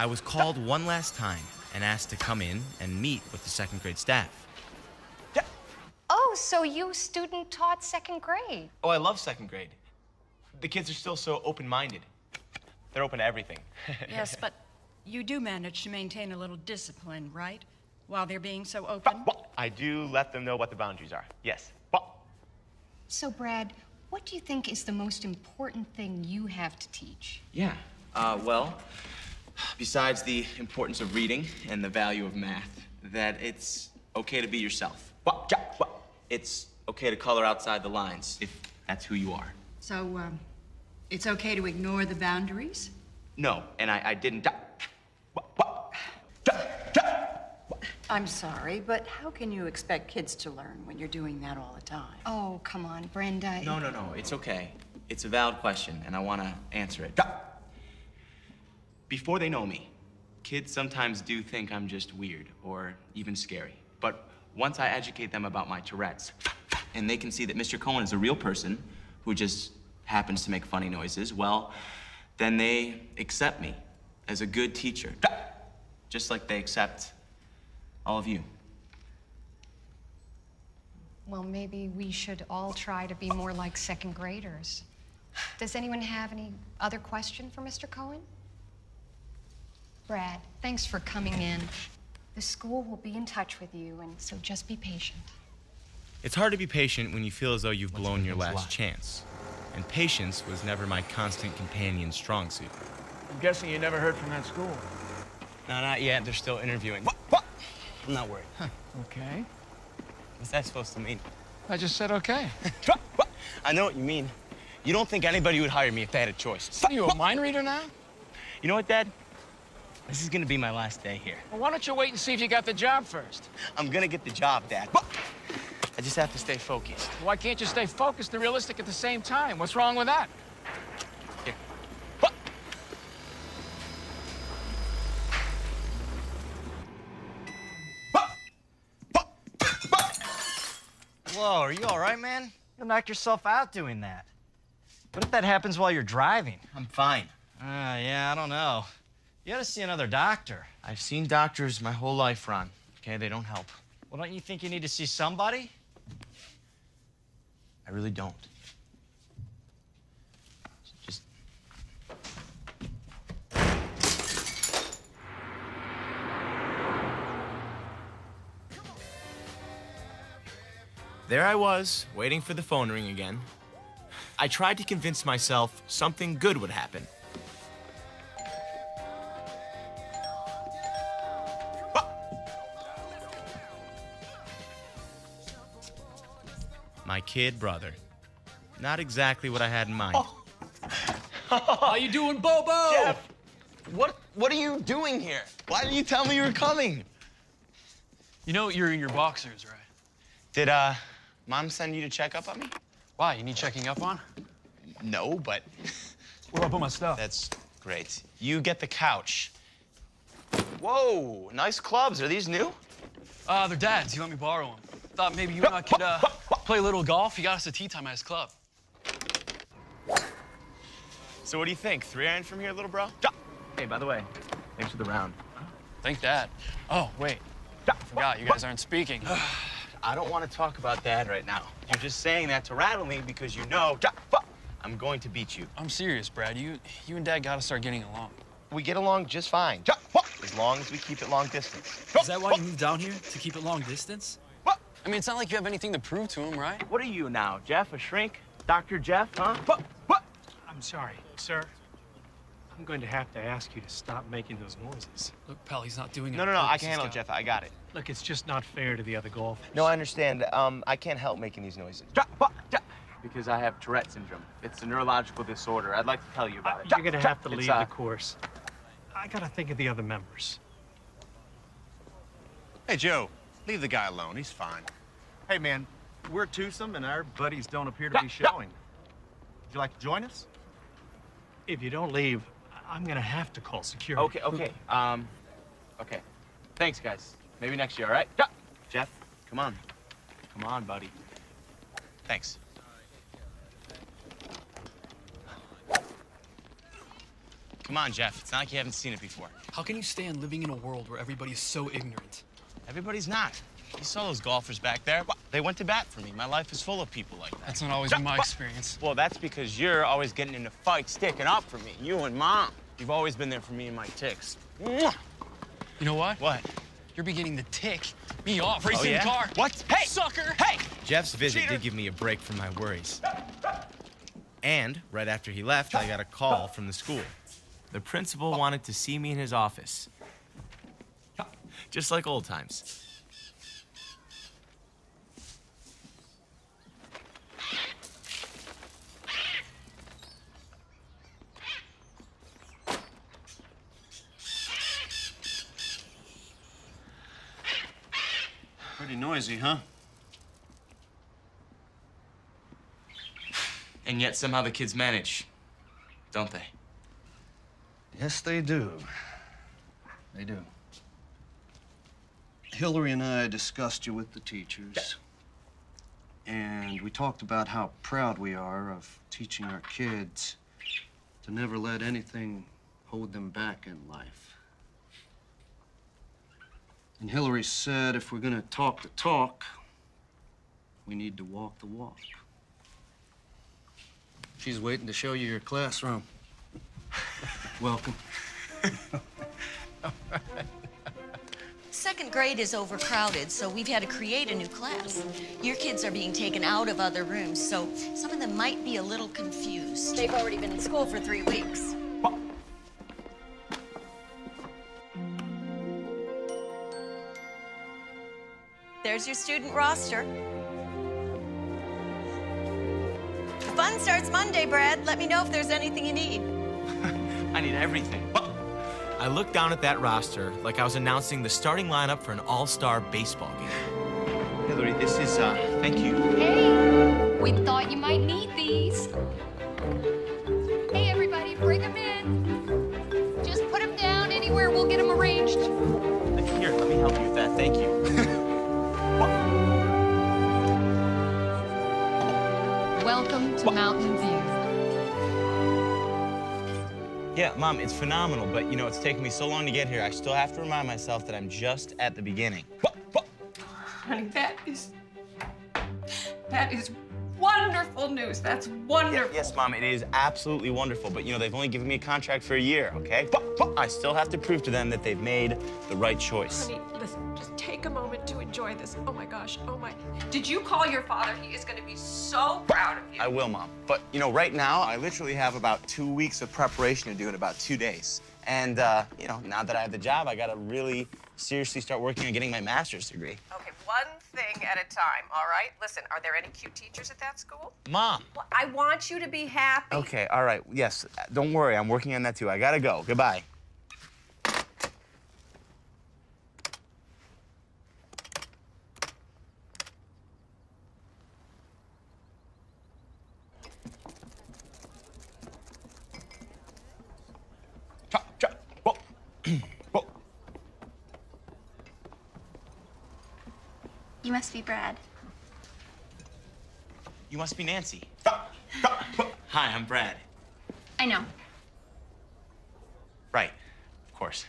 I was called one last time and asked to come in and meet with the second grade staff. Oh, so you student taught second grade? Oh, I love second grade. The kids are still so open-minded. They're open to everything. Yes, but you do manage to maintain a little discipline, right? While they're being so open? I do let them know what the boundaries are. Yes. So, Brad, what do you think is the most important thing you have to teach? Yeah. Well, besides the importance of reading and the value of math, that it's okay to be yourself. It's okay to color outside the lines if that's who you are. So, it's okay to ignore the boundaries? No, and I didn't. I'm sorry, but how can you expect kids to learn when you're doing that all the time? Oh, come on, Brenda. No, it's okay. It's a valid question, and I want to answer it. Before they know me, kids sometimes do think I'm just weird or even scary. But once I educate them about my Tourette's, and they can see that Mr. Cohen is a real person who just happens to make funny noises, well, then they accept me as a good teacher, just like they accept all of you. Well, maybe we should all try to be more like second graders. Does anyone have any other question for Mr. Cohen? Brad, thanks for coming in. The school will be in touch with you, and so just be patient. It's hard to be patient when you feel as though you've blown your last chance. And patience was never my constant companion's strong suit. I'm guessing you never heard from that school. No, not yet. They're still interviewing. I'm not worried. Okay. What's that supposed to mean? I just said okay. I know what you mean. You don't think anybody would hire me if they had a choice. Are you a mind reader now? You know what, Dad? This is gonna be my last day here. Well, why don't you wait and see if you got the job first? I'm gonna get the job, Dad. I just have to stay focused. Why can't you stay focused and realistic at the same time? What's wrong with that? Here. Whoa, are you all right, man? You'll knock yourself out doing that. What if that happens while you're driving? I'm fine. Yeah, I don't know. You ought to see another doctor. I've seen doctors my whole life, Ron. Okay, they don't help. Well, don't you think you need to see somebody? I really don't. Just... There I was, waiting for the phone ring again. I tried to convince myself something good would happen. My kid brother. Not exactly what I had in mind. How you doing, Bobo? Jeff, what are you doing here? Why didn't you tell me you were coming? You know you're in your boxers, right? Did Mom send you to check up on me? Why? You need checking up on? No, but Where do I put my stuff? that's great. You get the couch. Whoa, nice clubs. Are these new? They're Dad's. He let me borrow them. Thought maybe you and I could play a little golf. He got us a tea time at his club. So what do you think? 3-iron from here, little bro? Hey, by the way, thanks for the round. Thank Dad. Oh, wait. I forgot. You guys aren't speaking. I don't want to talk about Dad right now. You're just saying that to rattle me because you know I'm going to beat you. I'm serious, Brad. You and Dad got to start getting along. We get along just fine, as long as we keep it long distance. Is that why you moved down here? To keep it long distance? I mean, it's not like you have anything to prove to him, right? What are you now, Jeff? A shrink? Dr. Jeff, huh? I'm sorry, sir. I'm going to have to ask you to stop making those noises. Look, pal, he's not doing it. No, I can handle it, Jeff. I got it. Look, it's just not fair to the other golfers. No, I understand. I can't help making these noises. Because I have Tourette syndrome. It's a neurological disorder. I'd like to tell you about it. You're going to have to leave the course. I got to think of the other members. Hey, Joe, leave the guy alone. He's fine. Hey, man, we're twosome, and our buddies don't appear to be showing. Would you like to join us? If you don't leave, I'm going to have to call security. Okay. Okay. Thanks, guys. Maybe next year, all right? Jeff, come on. Come on, buddy. Thanks. Come on, Jeff. It's not like you haven't seen it before. How can you stand living in a world where everybody's so ignorant? Everybody's not. You saw those golfers back there. They went to bat for me. My life is full of people like that. That's not always been my experience. Well, that's because you're always getting into fights, sticking up for me. You and Mom. You've always been there for me and my ticks. You know what? What? You're beginning to tick me off. Racing the car. What? Hey! Sucker! Hey! Jeff's visit did give me a break from my worries. And right after he left, I got a call from the school. The principal wanted to see me in his office. Just like old times. Pretty noisy, huh? And yet somehow the kids manage, don't they? Yes, they do. They do. Hillary and I discussed you with the teachers. And we talked about how proud we are of teaching our kids to never let anything hold them back in life. And Hillary said if we're gonna talk the talk, we need to walk the walk. She's waiting to show you your classroom. Welcome. Second grade is overcrowded, so we've had to create a new class. Your kids are being taken out of other rooms, so some of them might be a little confused. They've already been in school for 3 weeks. There's your student roster. The fun starts Monday, Brad. Let me know if there's anything you need. I need everything. I looked down at that roster like I was announcing the starting lineup for an all-star baseball game. Hillary, this is, thank you. Hey, we thought you might need these. Hey, everybody, bring them in. Just put them down anywhere. We'll get them arranged. Here, let me help you with that. Thank you. Welcome to Mountain View. Yeah, Mom, it's phenomenal, but, you know, it's taken me so long to get here. I still have to remind myself that I'm just at the beginning. Honey, that is wonderful news. That's wonderful. Yes, Mom, it is absolutely wonderful, but, you know, they've only given me a contract for a year, okay? I still have to prove to them that they've made the right choice. Honey, listen, just take a moment to enjoy this. Oh my gosh, oh my. Did you call your father? He is going to be so proud of you. I will, Mom. But, you know, right now, I literally have about 2 weeks of preparation to do in about 2 days. And, you know, now that I have the job, I got to really seriously start working on getting my master's degree. Okay, one thing at a time, all right? Listen, are there any cute teachers at that school? Mom. Well, I want you to be happy. Okay, all right. Yes, don't worry. I'm working on that too. I gotta go. Goodbye. You must be Brad. You must be Nancy. Hi, I'm Brad. I know. Right, of course.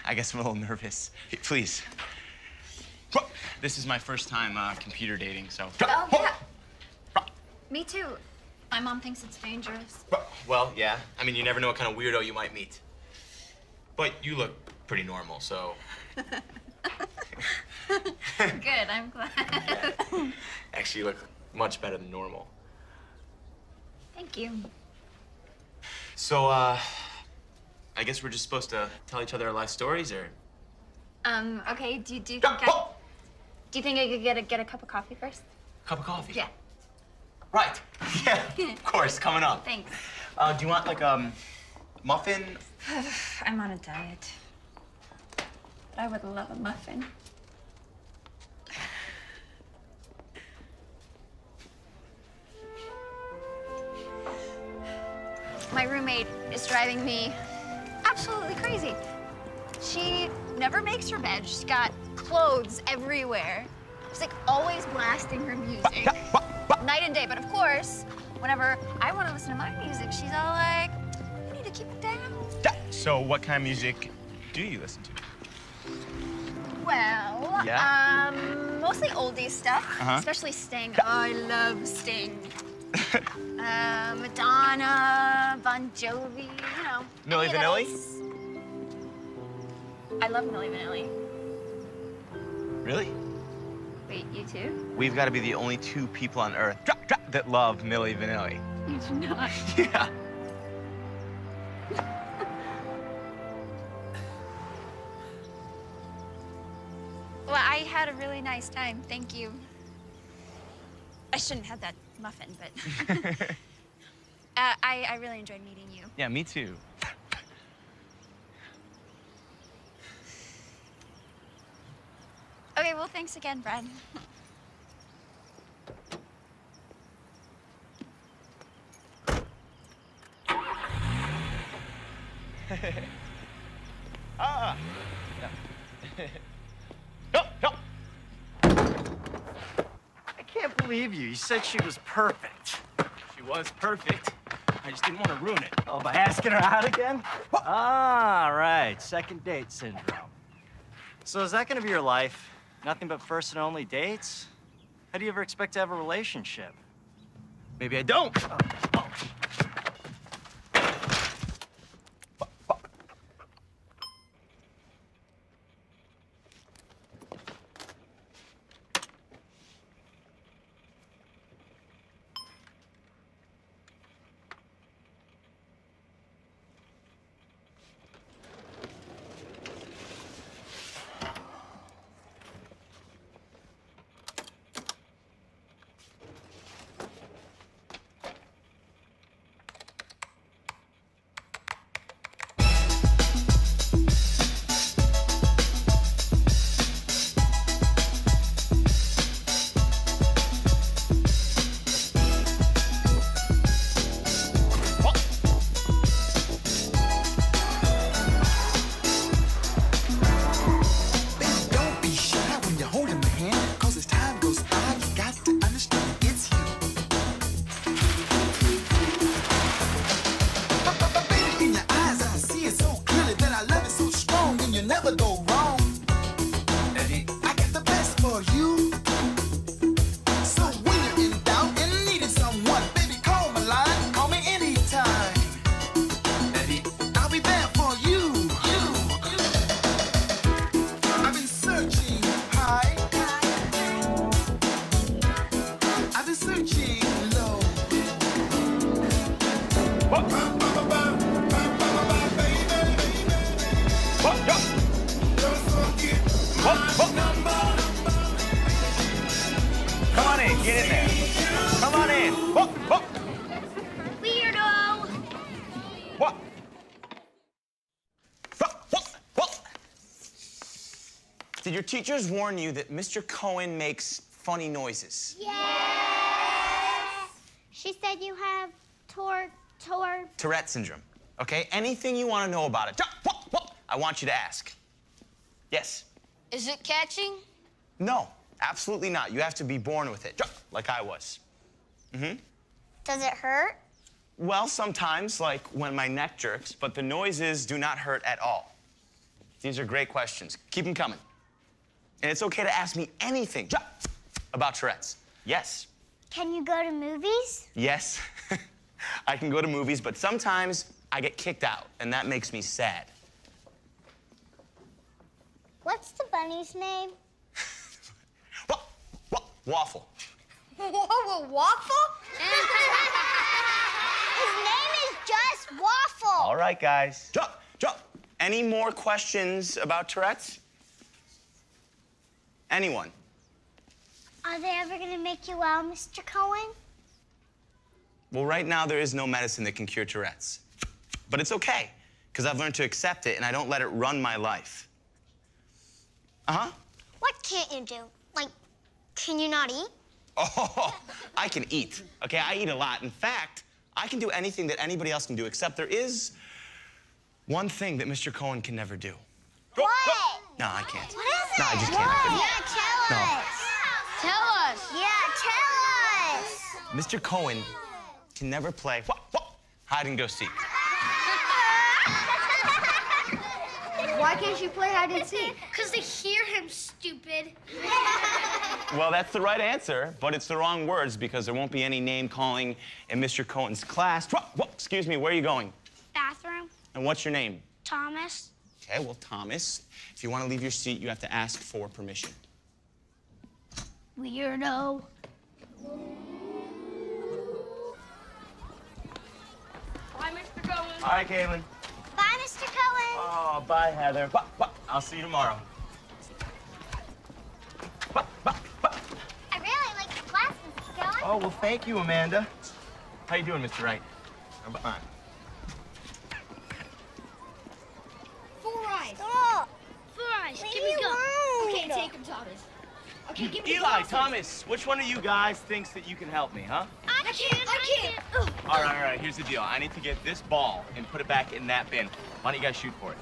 I guess I'm a little nervous. Hey, please. This is my first time computer dating, so. Oh, yeah. Me too. My mom thinks it's dangerous. Well, yeah. I mean, you never know what kind of weirdo you might meet. But you look pretty normal, so. Good, I'm glad. Actually, you look much better than normal. Thank you. So, I guess we're just supposed to tell each other our life stories, or? Okay, do you think I could get a cup of coffee first? Cup of coffee? Yeah. Right. Yeah, of course, coming up. Thanks. Do you want, like, muffin? I'm on a diet. But I would love a muffin. My roommate is driving me absolutely crazy. She never makes her bed. She's got clothes everywhere. She's like always blasting her music, night and day. But of course, whenever I want to listen to my music, she's all like, "You need to keep it down." So, what kind of music do you listen to? Well, Yeah? mostly oldies stuff, Uh-huh. especially Sting. Oh, I love Sting. Madonna, Bon Jovi, you know. Milli any of that Vanilli? else. I love Milli Vanilli. Really? Wait, you too? We've got to be the only two people on Earth that love Milli Vanilli. You do not. Yeah. Well, I had a really nice time. Thank you. I shouldn't have that muffin, but I really enjoyed meeting you. Yeah, me too. Okay, well, thanks again, Brad. Ah! I can't believe you. You said she was perfect. She was perfect. I just didn't want to ruin it. Oh, by asking her out again? Ah, right. Second date syndrome. So is that going to be your life? Nothing but first and only dates? How do you ever expect to have a relationship? Maybe I don't. Get in there. Come on in. Whoa, whoa. Weirdo! What? Did your teachers warn you that Mr. Cohen makes funny noises? Yes! She said you have Tourette syndrome. Okay? Anything you want to know about it, I want you to ask. Yes? Is it catching? No, absolutely not. You have to be born with it, like I was. Mm-hmm. Does it hurt? Well, sometimes, like when my neck jerks, but the noises do not hurt at all. These are great questions. Keep them coming. And it's okay to ask me anything about Tourette's. Yes. Can you go to movies? Yes. I can go to movies, but sometimes I get kicked out, and that makes me sad. What's the bunny's name? Waffle. Whoa, Waffle? His name is just Waffle. All right, guys. Any more questions about Tourette's? Anyone? Are they ever going to make you well, Mr. Cohen? Well, right now, there is no medicine that can cure Tourette's. But it's okay, because I've learned to accept it, and I don't let it run my life. Uh-huh. What can't you do? Like, can you not eat? Oh, I can eat, okay? I eat a lot. In fact, I can do anything that anybody else can do, except there is one thing that Mr. Cohen can never do. What? No, I can't. What is it? No, I just can't. Yeah, tell us. Tell us. Yeah, tell us. Mr. Cohen can never play hide and go seek. Why can't you play hide and seek? Because they hear him, stupid. Well, that's the right answer, but it's the wrong words because there won't be any name calling in Mr. Cohen's class. Excuse me, where are you going? Bathroom. And what's your name? Thomas. Okay, well, Thomas, if you want to leave your seat, you have to ask for permission. Weirdo. Bye, Mr. Cohen. All right, Caitlin. Bye, Mr. Cohen. Oh, bye, Heather. I'll see you tomorrow. I really like the class, Mr. Cohen. Oh, well, thank you, Amanda. How you doing, Mr. Wright? I'm fine. Four eyes. Stop. Four eyes. Give me gum. Okay, take him, Thomas. Okay, give me Eli, glasses. Thomas, which one of you guys thinks that you can help me, huh? I can't. Ugh. All right, here's the deal. I need to get this ball and put it back in that bin. Why don't you guys shoot for it?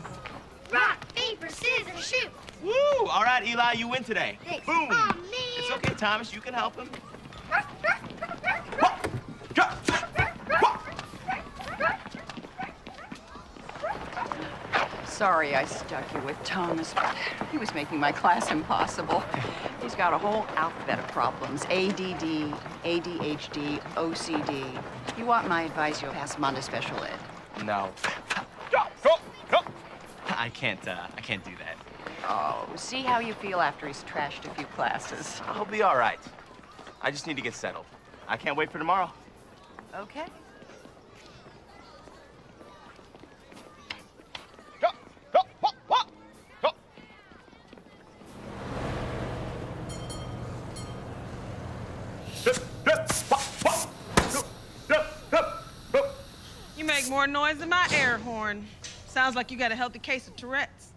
Rock, paper, scissors, shoot. Woo! All right, Eli, you win today. Thanks. Boom! Oh, man. It's okay, Thomas, you can help him. Sorry I stuck you with Thomas, but he was making my class impossible. He's got a whole alphabet of problems. ADD, ADHD, OCD. You want my advice, you'll pass him on to special ed. No. I can't do that. Oh, see how you feel after he's trashed a few classes. I'll be all right. I just need to get settled. I can't wait for tomorrow. Okay. You make more noise than my air horn. Sounds like you got a healthy case of Tourette's.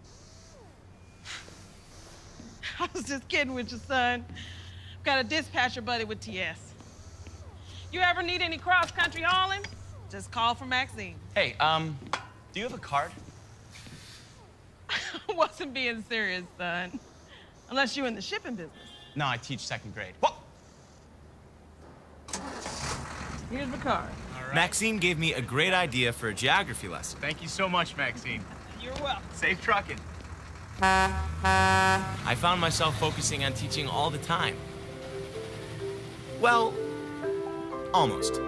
I was just kidding with your son. Got a dispatcher buddy with TS. You ever need any cross-country hauling? Just call for Maxine. Hey, do you have a card? I wasn't being serious, son. Unless you're in the shipping business. No, I teach second grade. Here's the card. Maxine gave me a great idea for a geography lesson. Thank you so much, Maxine. You're welcome. Safe trucking. I found myself focusing on teaching all the time. Well, almost.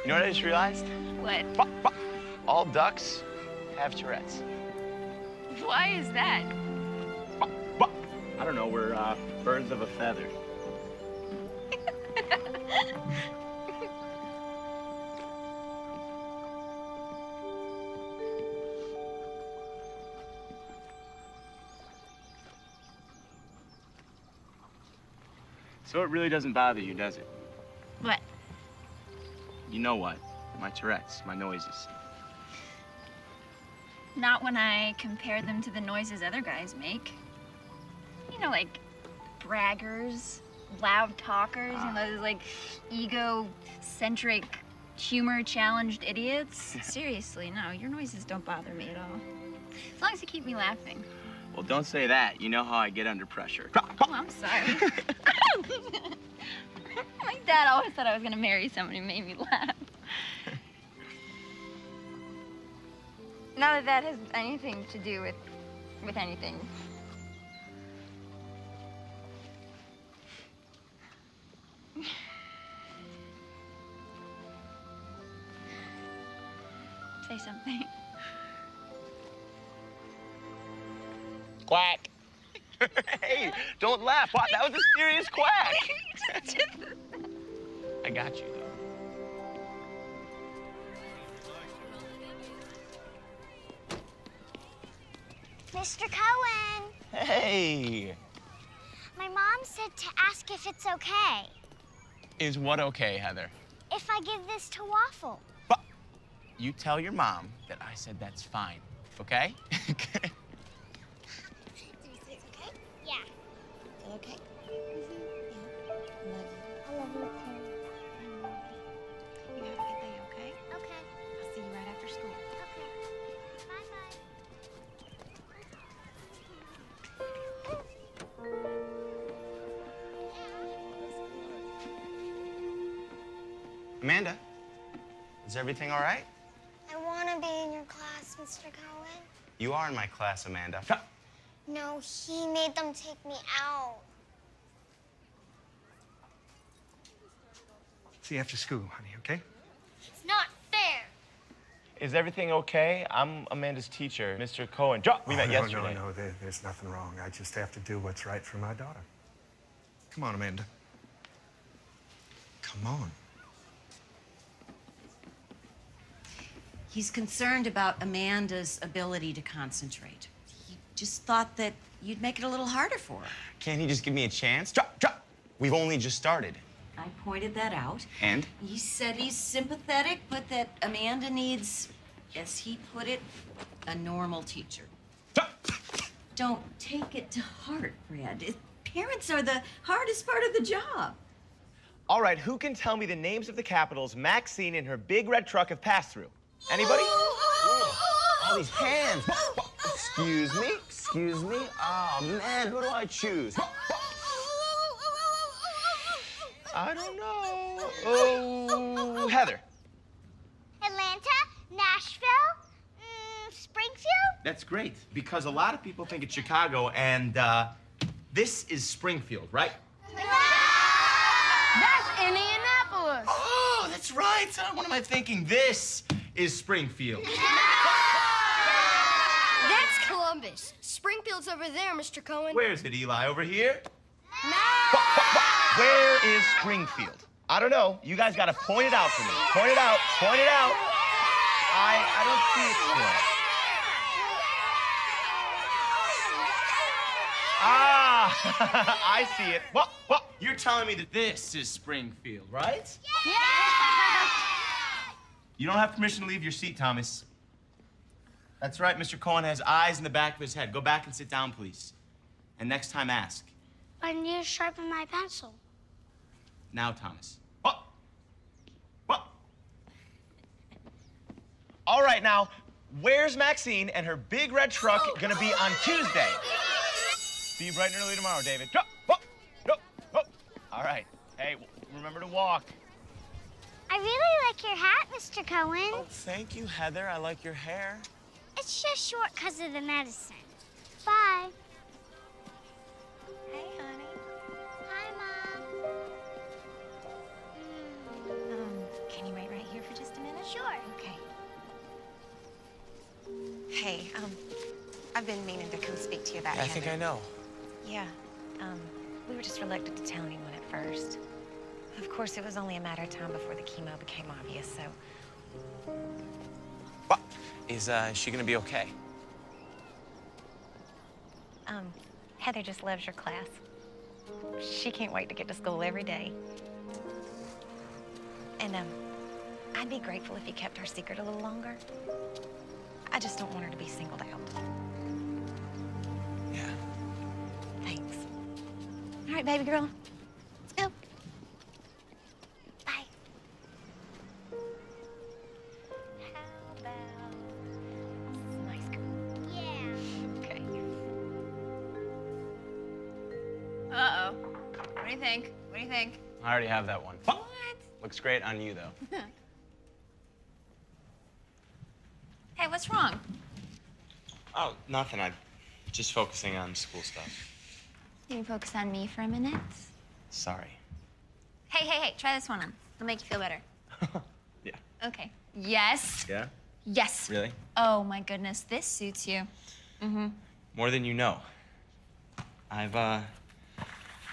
You know what I just realized? What? All ducks have Tourette's. Why is that? I don't know, we're birds of a feather. So it really doesn't bother you, does it? What? You know what? My Tourette's, my noises. Not when I compare them to the noises other guys make. You know, like braggers, loud talkers, and those like egocentric, humor-challenged idiots. Seriously, no, your noises don't bother me at all. As long as you keep me laughing. Well, don't say that. You know how I get under pressure. Oh, I'm sorry. My dad always thought I was gonna marry somebody who made me laugh. Not that that has anything to do with anything. Say something. Quack. Hey, don't laugh. What? That was a serious quack. I got you, though. Mr. Cohen. Hey. My mom said to ask if it's okay Is what okay, Heather? if I give this to Waffle. You tell your mom that I said that's fine, okay? Okay? Yeah. Okay. I love you too. You have a good day, okay? Okay. I'll see you right after school. Okay. Bye-bye. Amanda, is everything all right? I want to be in your class, Mr. Cohen. You are in my class, Amanda. No, he made them take me out. See you after school, honey, okay? It's not fair. Is everything okay? I'm Amanda's teacher, Mr. Cohen. We met yesterday. No, there's nothing wrong. I just have to do what's right for my daughter. Come on, Amanda. Come on. He's concerned about Amanda's ability to concentrate. He just thought that you'd make it a little harder for her. Can't he just give me a chance? Drop. We've only just started. I pointed that out. And? He said he's sympathetic, but that Amanda needs, as he put it, a normal teacher. Don't take it to heart, Fred. Parents are the hardest part of the job. All right, who can tell me the names of the capitals Maxine and her big red truck have passed through? Anybody? All these hands. Excuse me. Oh, man, who do I choose? I don't know. Oh, Heather. Atlanta, Nashville, Springfield. That's great, because a lot of people think it's Chicago, and this is Springfield, right? That's Indianapolis. Oh, that's right. What am I thinking? This is Springfield. That's Columbus. Springfield's over there, Mr. Cohen. Where's it, Eli? Over here? No. Where is Springfield? I don't know. You guys got to point it out for me. Point it out. Point it out. I don't see it still. Ah, I see it. What? You're telling me that this is Springfield, right? Yeah! You don't have permission to leave your seat, Thomas. That's right, Mr. Cohen has eyes in the back of his head. Go back and sit down, please. And next time, ask. I need to sharpen my pencil. Now, Thomas. What? All right, now, where's Maxine and her big red truck gonna be on Tuesday? See you bright and early tomorrow, David. Go. All right. Hey, remember to walk. I really like your hat, Mr. Cohen. Oh, thank you, Heather. I like your hair. It's just short because of the medicine. Bye. Hey, honey. Hi, Mom. Can you wait right here for just Hey, I've been meaning to come speak to you about I think I know. Yeah, we were just reluctant to tell anyone at first. Of course, it was only a matter of time before the chemo became obvious, so... What? Is she gonna be okay? Heather just loves your class. She can't wait to get to school every day. And, I'd be grateful if you kept our secret a little longer. I just don't want her to be singled out. Yeah. Thanks. All right, baby girl. Let's go. Bye. How about some ice cream? Yeah. Okay. Uh-oh. What do you think? What do you think? I already have that one. What? Looks great on you, though. Hey, what's wrong? Oh, nothing. I'm just focusing on school stuff. Can you focus on me for a minute? Sorry. Hey, try this one on. It'll make you feel better. Yeah. Okay. Yes. Yeah? Yes. Really? Oh, my goodness. This suits you. Mm-hmm. More than you know. I've,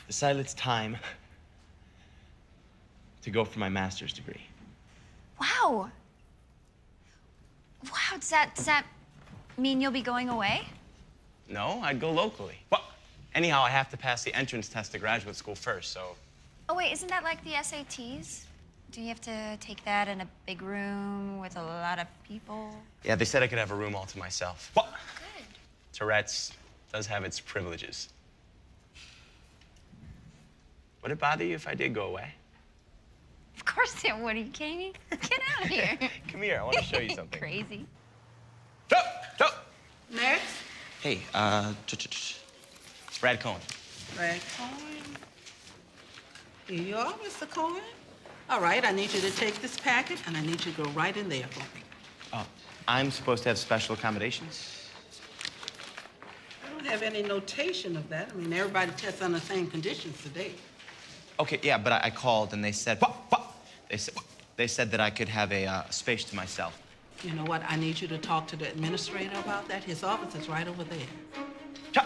decided it's time to go for my master's degree. Wow. Wow, does that mean you'll be going away? No, I'd go locally. Well, anyhow, I have to pass the entrance test to graduate school first, so... Oh, wait, isn't that like the SATs? Do you have to take that in a big room with a lot of people? Yeah, they said I could have a room all to myself. What? Good. Tourette's does have its privileges. Would it bother you if I did go away? Of course it would. Are you kidding me? Get out of here. Come here, I want to show you something. Crazy. Next. Hey, Brad Cohen. Brad Cohen. Here you are, Mr. Cohen. All right, I need you to take this packet, and I need you to go right in there for me. Oh, I'm supposed to have special accommodations? I don't have any notation of that. I mean, everybody tests on the same conditions today. Okay, yeah, but I called and they said, They said that I could have a space to myself. You know what? I need you to talk to the administrator about that. His office is right over there.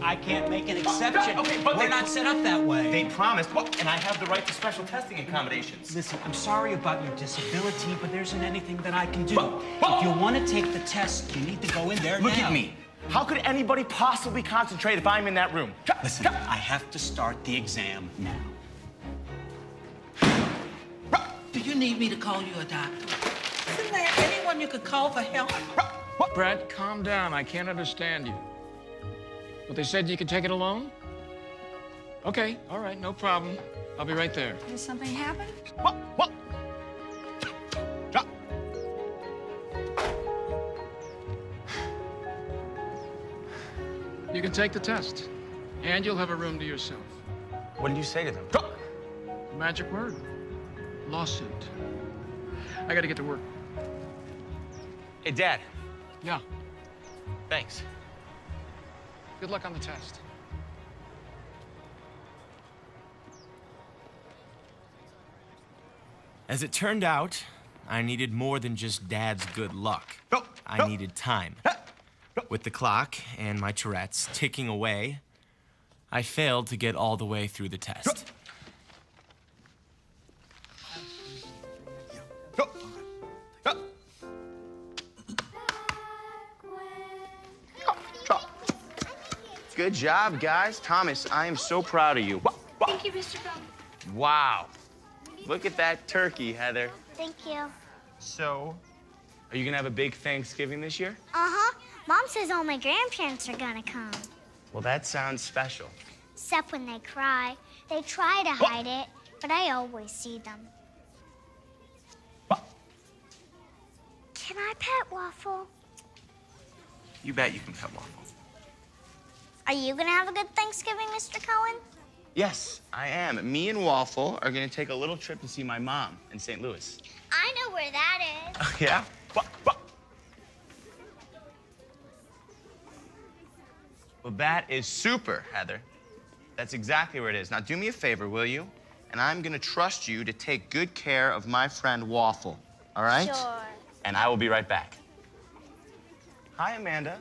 I can't make an exception. Okay, but we're not set up that way. They promised, and I have the right to special testing accommodations. Listen, I'm sorry about your disability, but there isn't anything that I can do. If you want to take the test, you need to go in there now. Look at me. How could anybody possibly concentrate if I'm in that room? Listen, I have to start the exam now. Do you need me to call you a doctor? Isn't there anyone you could call for help? Brad, calm down. I can't understand you. But they said you could take it alone? Okay, all right, no problem. I'll be right there. Did something happen? What? You can take the test, and you'll have a room to yourself. What did you say to them? Magic word. Lawsuit. I gotta get to work. Hey, Dad. Yeah. Thanks. Good luck on the test. As it turned out, I needed more than just Dad's good luck. I needed time. With the clock and my Tourette's ticking away, I failed to get all the way through the test. Good job, guys. Thomas, I am so proud of you. Thank you, Mr. Bell. Wow. Look at that turkey, Heather. Thank you. So, are you gonna have a big Thanksgiving this year? Uh-huh. Mom says all my grandparents are gonna come. Well, that sounds special. Except when they cry. They try to hide it, but I always see them. Can I pet Waffle? You bet you can pet Waffle. Are you gonna have a good Thanksgiving, Mr. Cohen? Yes, I am. Me and Waffle are gonna take a little trip to see my mom in St. Louis. I know where that is. Yeah? Well, that is super, Heather. That's exactly where it is. Now, do me a favor, will you? And I'm gonna trust you to take good care of my friend Waffle, all right? Sure. And I will be right back. Hi, Amanda.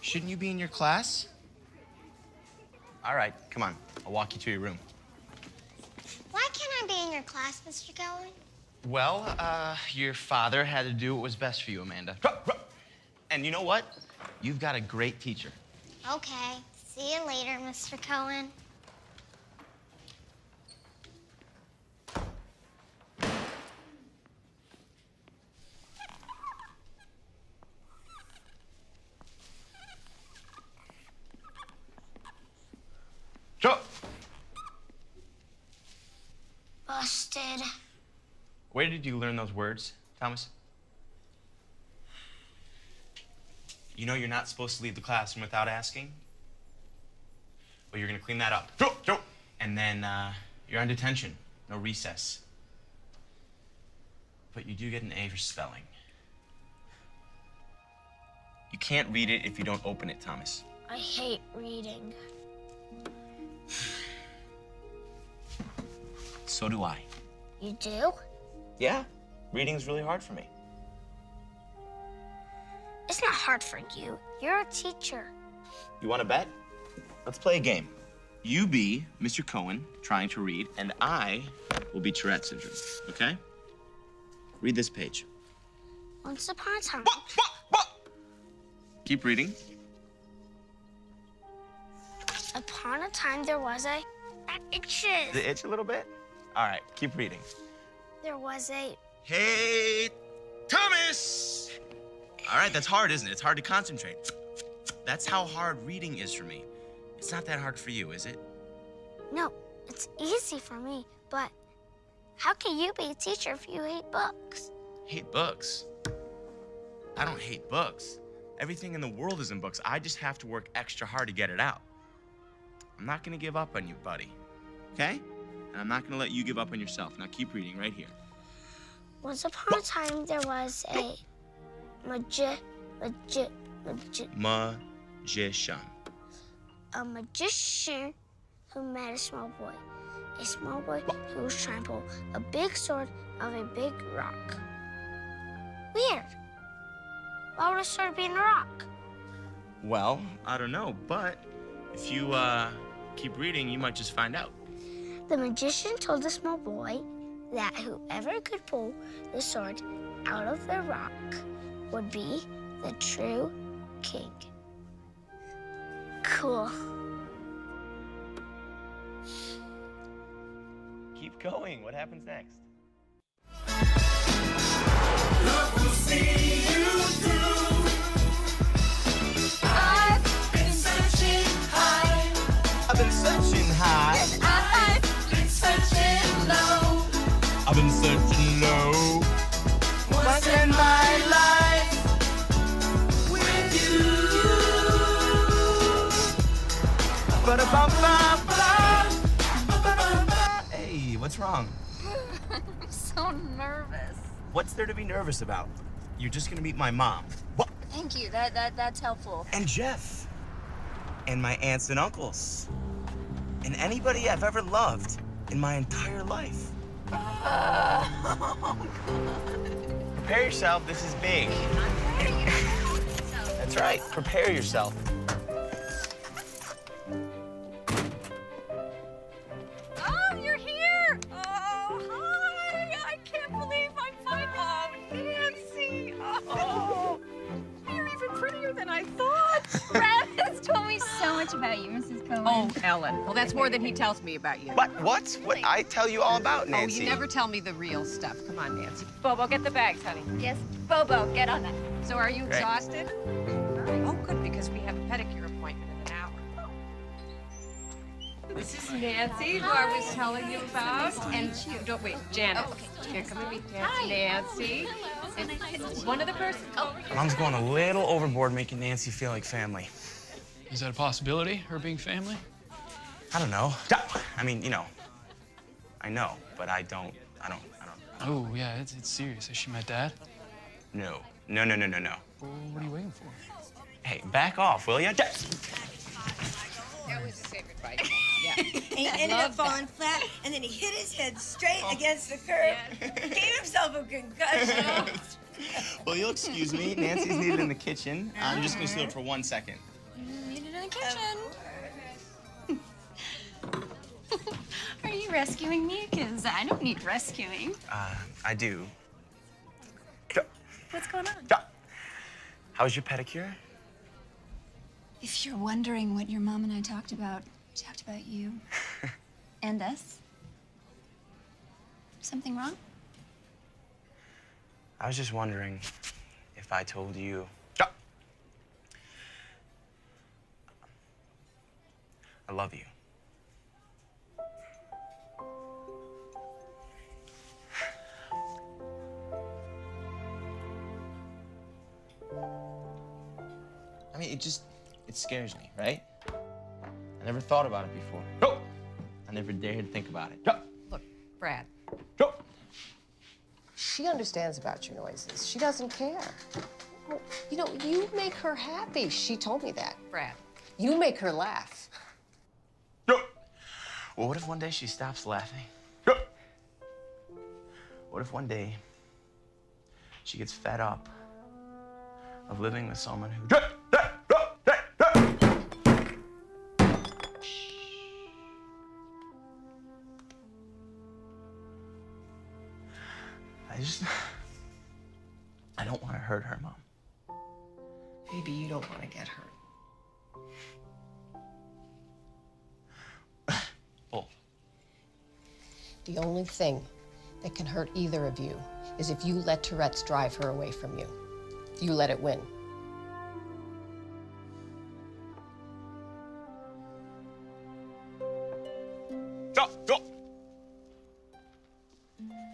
Shouldn't you be in your class? All right, come on. I'll walk you to your room. Why can't I be in your class, Mr. Cohen? Well, your father had to do what was best for you, Amanda. And you know what? You've got a great teacher. Okay. See you later, Mr. Cohen. Joe! Busted. Where did you learn those words, Thomas? You know you're not supposed to leave the classroom without asking? Well, you're gonna clean that up. Joe! And then, you're on detention. No recess. But you do get an A for spelling. You can't read it if you don't open it, Thomas. I hate reading. So do I. You do? Yeah, reading's really hard for me. It's not hard for you. You're a teacher. You want to bet? Let's play a game. You be Mr. Cohen, trying to read, and I will be Tourette syndrome, okay? Read this page. Once upon a time. Keep reading. Upon a time there was a... That itches. Does it itch a little bit? All right, keep reading. There was a... Hey, Thomas! All right, that's hard, isn't it? It's hard to concentrate. That's how hard reading is for me. It's not that hard for you, is it? No, it's easy for me, but how can you be a teacher if you hate books? Hate books? I don't hate books. Everything in the world is in books. I just have to work extra hard to get it out. I'm not gonna give up on you, buddy. Okay? And I'm not gonna let you give up on yourself. Now keep reading right here. Once upon a time there was a magician. A magician who met a small boy. A small boy who was trying to pull a big sword of a big rock. Weird. Why would a sword be in a rock? Well, I don't know, but if you keep reading, you might just find out. The magician told the small boy that whoever could pull the sword out of the rock would be the true king. Cool. Keep going. What happens next? Love will see you through. I've been searching high. I've been searching high. Yes, I've been searching low. I've been searching low. Once in my life with you. Hey, what's wrong? I'm so nervous. What's there to be nervous about? You're just gonna meet my mom. What? Thank you. That's helpful. And Jeff. And my aunts and uncles. And anybody I've ever loved in my entire life. Prepare yourself, this is big. That's right, prepare yourself. Oh, you're here! Oh, hi! I can't believe I'm fine. Oh, Nancy! Oh, you're even prettier than I thought. Brad has told me so much about you, Mrs. Cohen. Oh, Ellen. Well, that's more than he tells me about you. What? What I tell you all about, Nancy. Oh, you never tell me the real stuff. Come on, Nancy. Bobo, get the bags, honey. Yes, Bobo, get on that. So are you Great. exhausted? Oh, good, because we have a pedicure appointment in an hour. This is Nancy, who I was telling you about. And don't wait, Janet. Oh, okay. Here, come and meet Nancy. And one of the persons. Oh. Mom's going a little overboard making Nancy feel like family. Is that a possibility, her being family? I don't know. I mean, you know, I know, but I don't. Oh, yeah, it's serious. Is she my dad? No. Well, what are you waiting for? Hey, back off, will ya? That was a say goodbye. Yeah. And he ended up falling flat, and then he hit his head straight against the curb. Gave himself a concussion. Well, you'll excuse me. Nancy's needed in the kitchen. I'm just gonna steal it for 1 second. Needed in the kitchen. Are you rescuing me? Because I don't need rescuing. I do. What's going on? How was your pedicure? If you're wondering what your mom and I talked about you and us. Something wrong? I was just wondering if I told you. I love you. I mean, it scares me, right? I never thought about it before. I never dared think about it. Look, Brad. She understands about your noises. She doesn't care. Well, you know, you make her happy. She told me that, Brad. You make her laugh. Well, what if one day she stops laughing? What if one day she gets fed up of living with someone who... I don't want to hurt her, Mom. Maybe you don't want to get hurt. Oh. The only thing that can hurt either of you is if you let Tourette's drive her away from you. You let it win.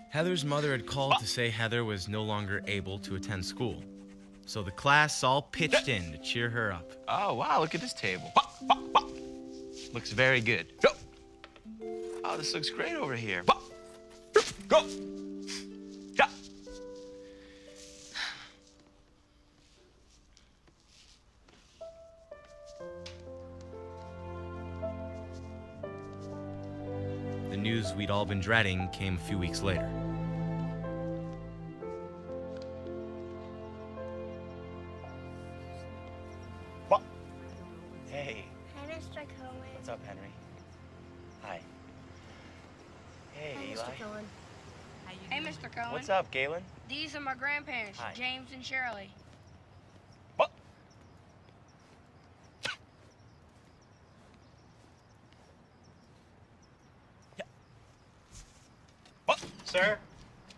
Heather's mother had called to say Heather was no longer able to attend school. So the class all pitched in to cheer her up. Oh, wow, look at this table. Looks very good. Oh, this looks great over here. Go! The news we'd all been dreading came a few weeks later. Hey. Hi, Mr. Cohen. What's up, Henry? Hi. Hey, Hi, Eli. Mr. Cohen. Hey, Mr. Cohen. What's up, Galen? These are my grandparents, Hi. James and Shirley. Sir,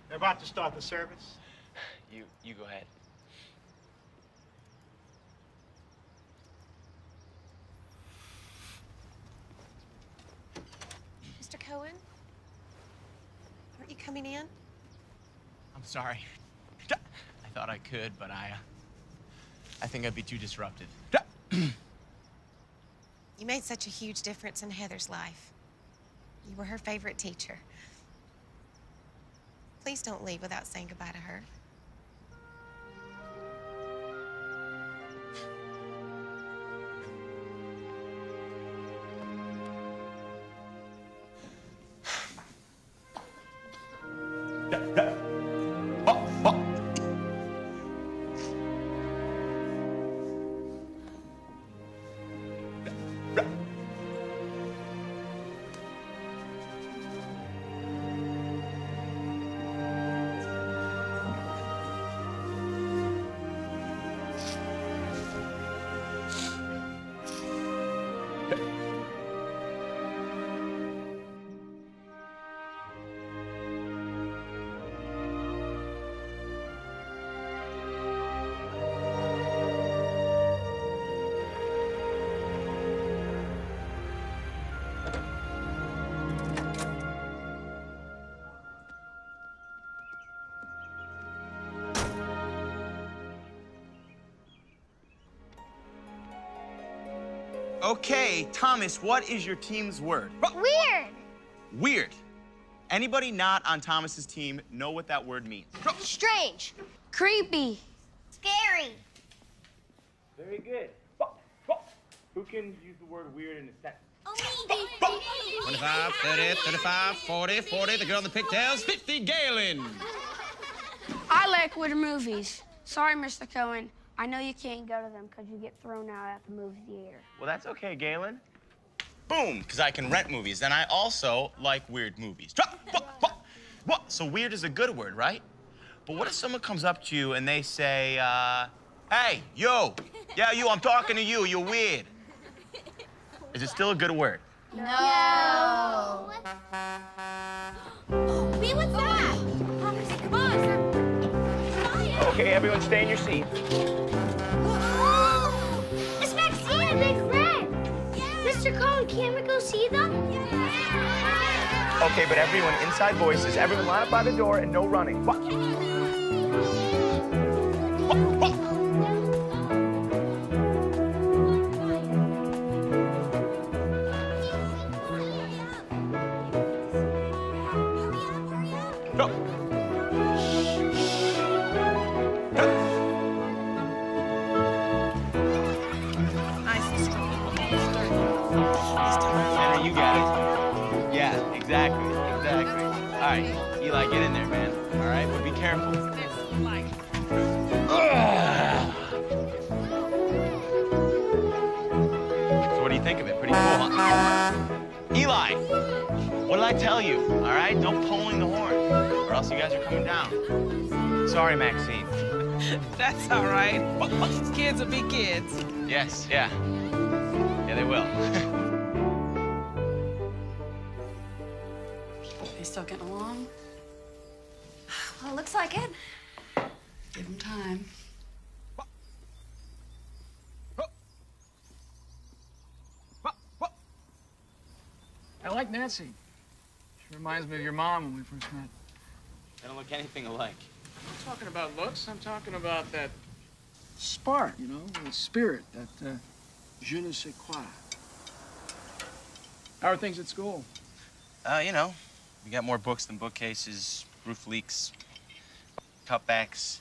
they're about to start the service. You go ahead. Mr. Cohen? Aren't you coming in? I'm sorry. I thought I could, but I think I'd be too disruptive. You made such a huge difference in Heather's life. You were her favorite teacher. Please don't leave without saying goodbye to her. Okay, Thomas, what is your team's word? Weird. Weird. Anybody not on Thomas's team know what that word means? Strange. Creepy. Scary. Very good. Who can use the word weird in a sentence? 25, 30, 35, 40, 40. The girl in the pigtails, 50 Galen. I like with movies. Sorry, Mr. Cohen. I know you can't go to them because you get thrown out at the movie theater. Well, that's okay, Galen. Boom, because I can rent movies. And I also like weird movies. What? So weird is a good word, right? But what if someone comes up to you and they say, hey, you. Yeah, you, I'm talking to you. You're weird. Is it still a good word? No. Wait, what's that? Come on. Okay, everyone stay in your seat. Oh, it's Maxine and Big Red. Mr. Cohen, can't we go see them? Okay, but everyone, inside voices, everyone line up by the door and no running. What? You got it. Yeah, exactly. All right, Eli, get in there, man. All right, but be careful. So what do you think of it? Pretty cool, huh? Eli, what did I tell you? All right, no pulling the horn, or else you guys are coming down. Sorry, Maxine. That's all right. Kids will be kids. Yes, yeah. Yeah, they will. They still getting along? Well, looks like it. Give them time. I like Nancy. She reminds me of your mom when we first met. They don't look anything alike. I'm not talking about looks. I'm talking about that spark, you know, the spirit, that je ne sais quoi. How are things at school? You know, we got more books than bookcases, roof leaks, cutbacks.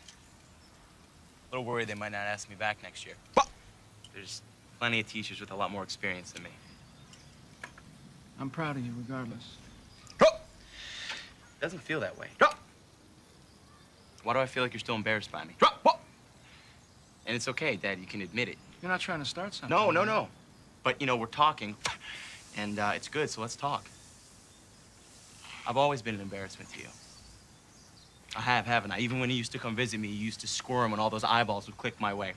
A little worried they might not ask me back next year. There's plenty of teachers with a lot more experience than me. I'm proud of you regardless. It doesn't feel that way. Why do I feel like you're still embarrassed by me? And it's okay, Dad, you can admit it. You're not trying to start something. No. But, you know, we're talking, and it's good, so let's talk. I've always been an embarrassment to you. I have, haven't I? Even when you used to come visit me, you used to squirm when all those eyeballs would click my way.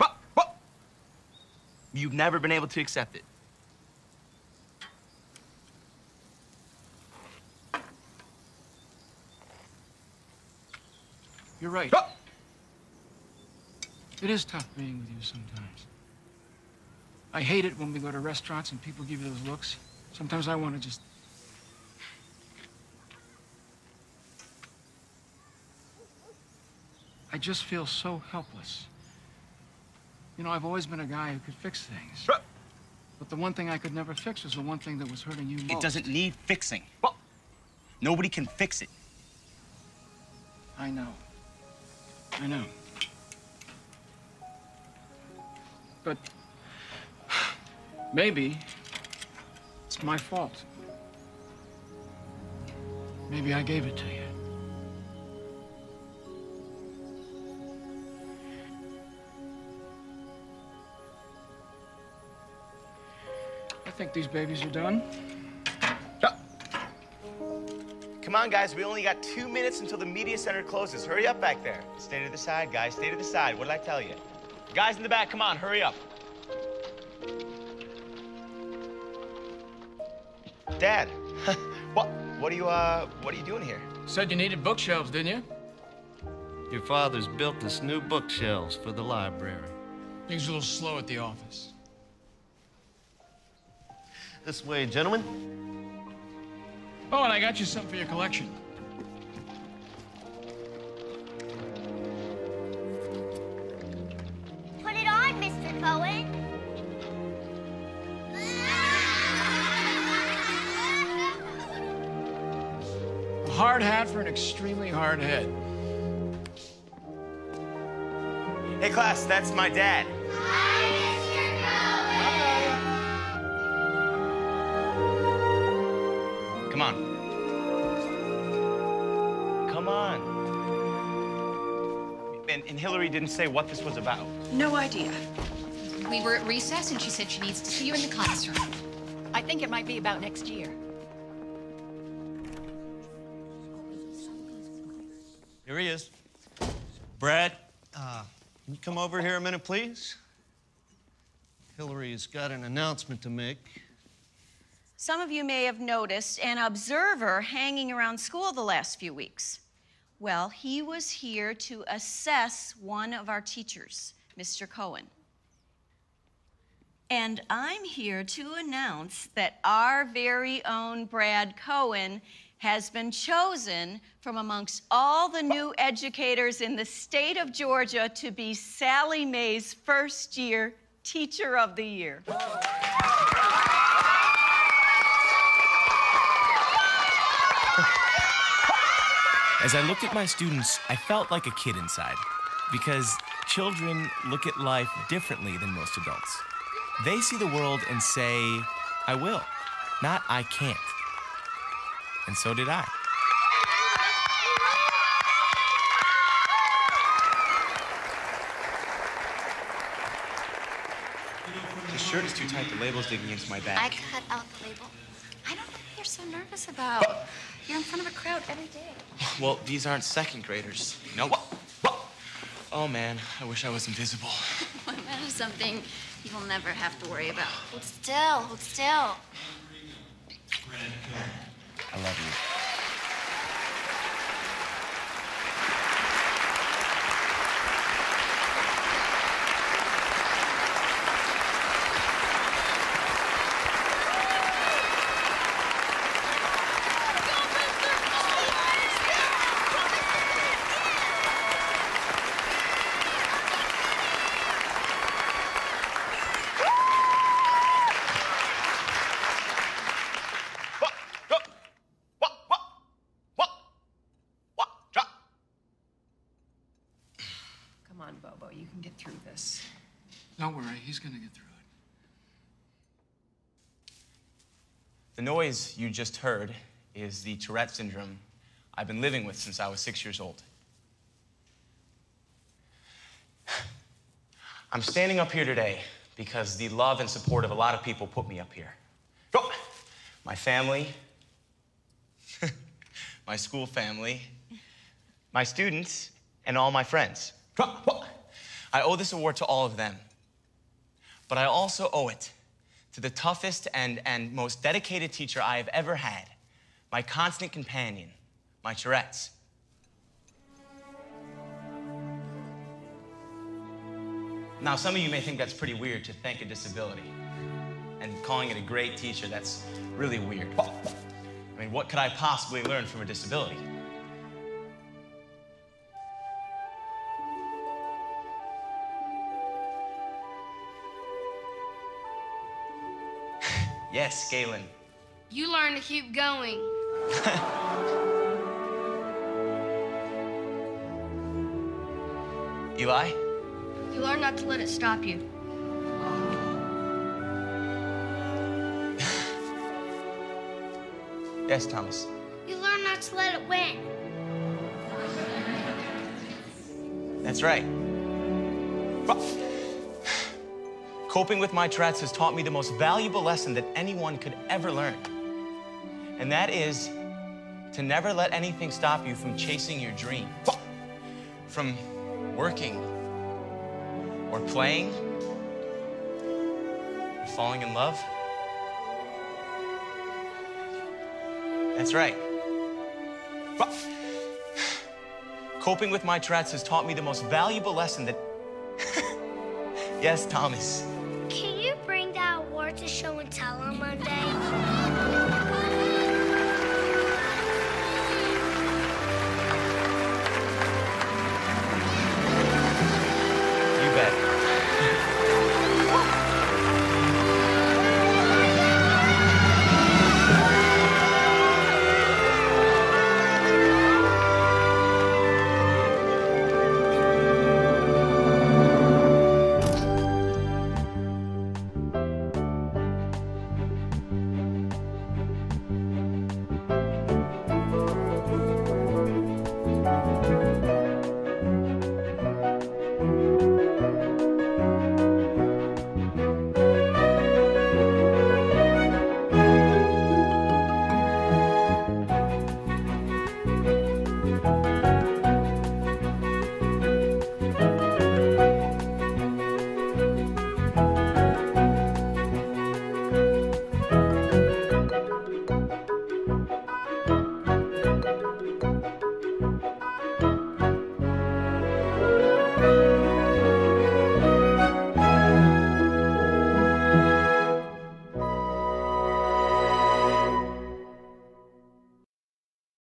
You've never been able to accept it. You're right. It is tough being with you sometimes. I hate it when we go to restaurants and people give you those looks. Sometimes I want to just... I just feel so helpless. You know, I've always been a guy who could fix things. But the one thing I could never fix was the one thing that was hurting you most. It doesn't need fixing. Nobody can fix it. I know. I know. But maybe it's my fault. Maybe I gave it to you. I think these babies are done. Come on, guys, we only got 2 minutes until the media center closes. Hurry up back there. Stay to the side, guys, stay to the side. What did I tell you? Guys in the back, come on, hurry up. Dad, what are you doing here? Said you needed bookshelves, didn't you? Your father's built us new bookshelves for the library. Things are a little slow at the office. This way, gentlemen. Oh, and I got you something for your collection. Put it on, Mr. Cohen. A hard hat for an extremely hard head. Hey, class, that's my dad. Come on. Come on. and Hillary didn't say what this was about. No idea. We were at recess, and she said she needs to see you in the classroom. I think it might be about next year. Here he is. Brad, can you come over here a minute, please? Hillary's got an announcement to make. Some of you may have noticed an observer hanging around school the last few weeks. Well, he was here to assess one of our teachers, Mr. Cohen. And I'm here to announce that our very own Brad Cohen has been chosen from amongst all the new educators in the state of Georgia to be Sallie Mae's first-year Teacher of the Year. As I looked at my students, I felt like a kid inside, because children look at life differently than most adults. They see the world and say, I will, not I can't. And so did I. The shirt is too tight. The label's digging into my I back. cut out the label. I don't know what you're so nervous about. You're in front of a crowd every day. Well, these aren't second graders. Nope. Oh, man, I wish I was invisible. Well, that is something you will never have to worry about. Hold still, hold still. I love you. Come on, Bobo, you can get through this. Don't worry, he's gonna get through it. The noise you just heard is the Tourette syndrome I've been living with since I was 6 years old. I'm standing up here today because the love and support of a lot of people put me up here. My family, my school family, my students, and all my friends. I owe this award to all of them. But I also owe it to the toughest and most dedicated teacher I have ever had, my constant companion, my Tourette's. Now, some of you may think that's pretty weird to thank a disability. And calling it a great teacher, that's really weird. I mean, what could I possibly learn from a disability? Yes, Galen. You learn to keep going. Eli? You learn not to let it stop you. Yes, Thomas. You learn not to let it win. That's right. Coping with my Tourette's has taught me the most valuable lesson that anyone could ever learn. And that is to never let anything stop you from chasing your dream. From working, or playing, or falling in love. That's right. Coping with my Tourette's has taught me the most valuable lesson that... Yes, Thomas. Can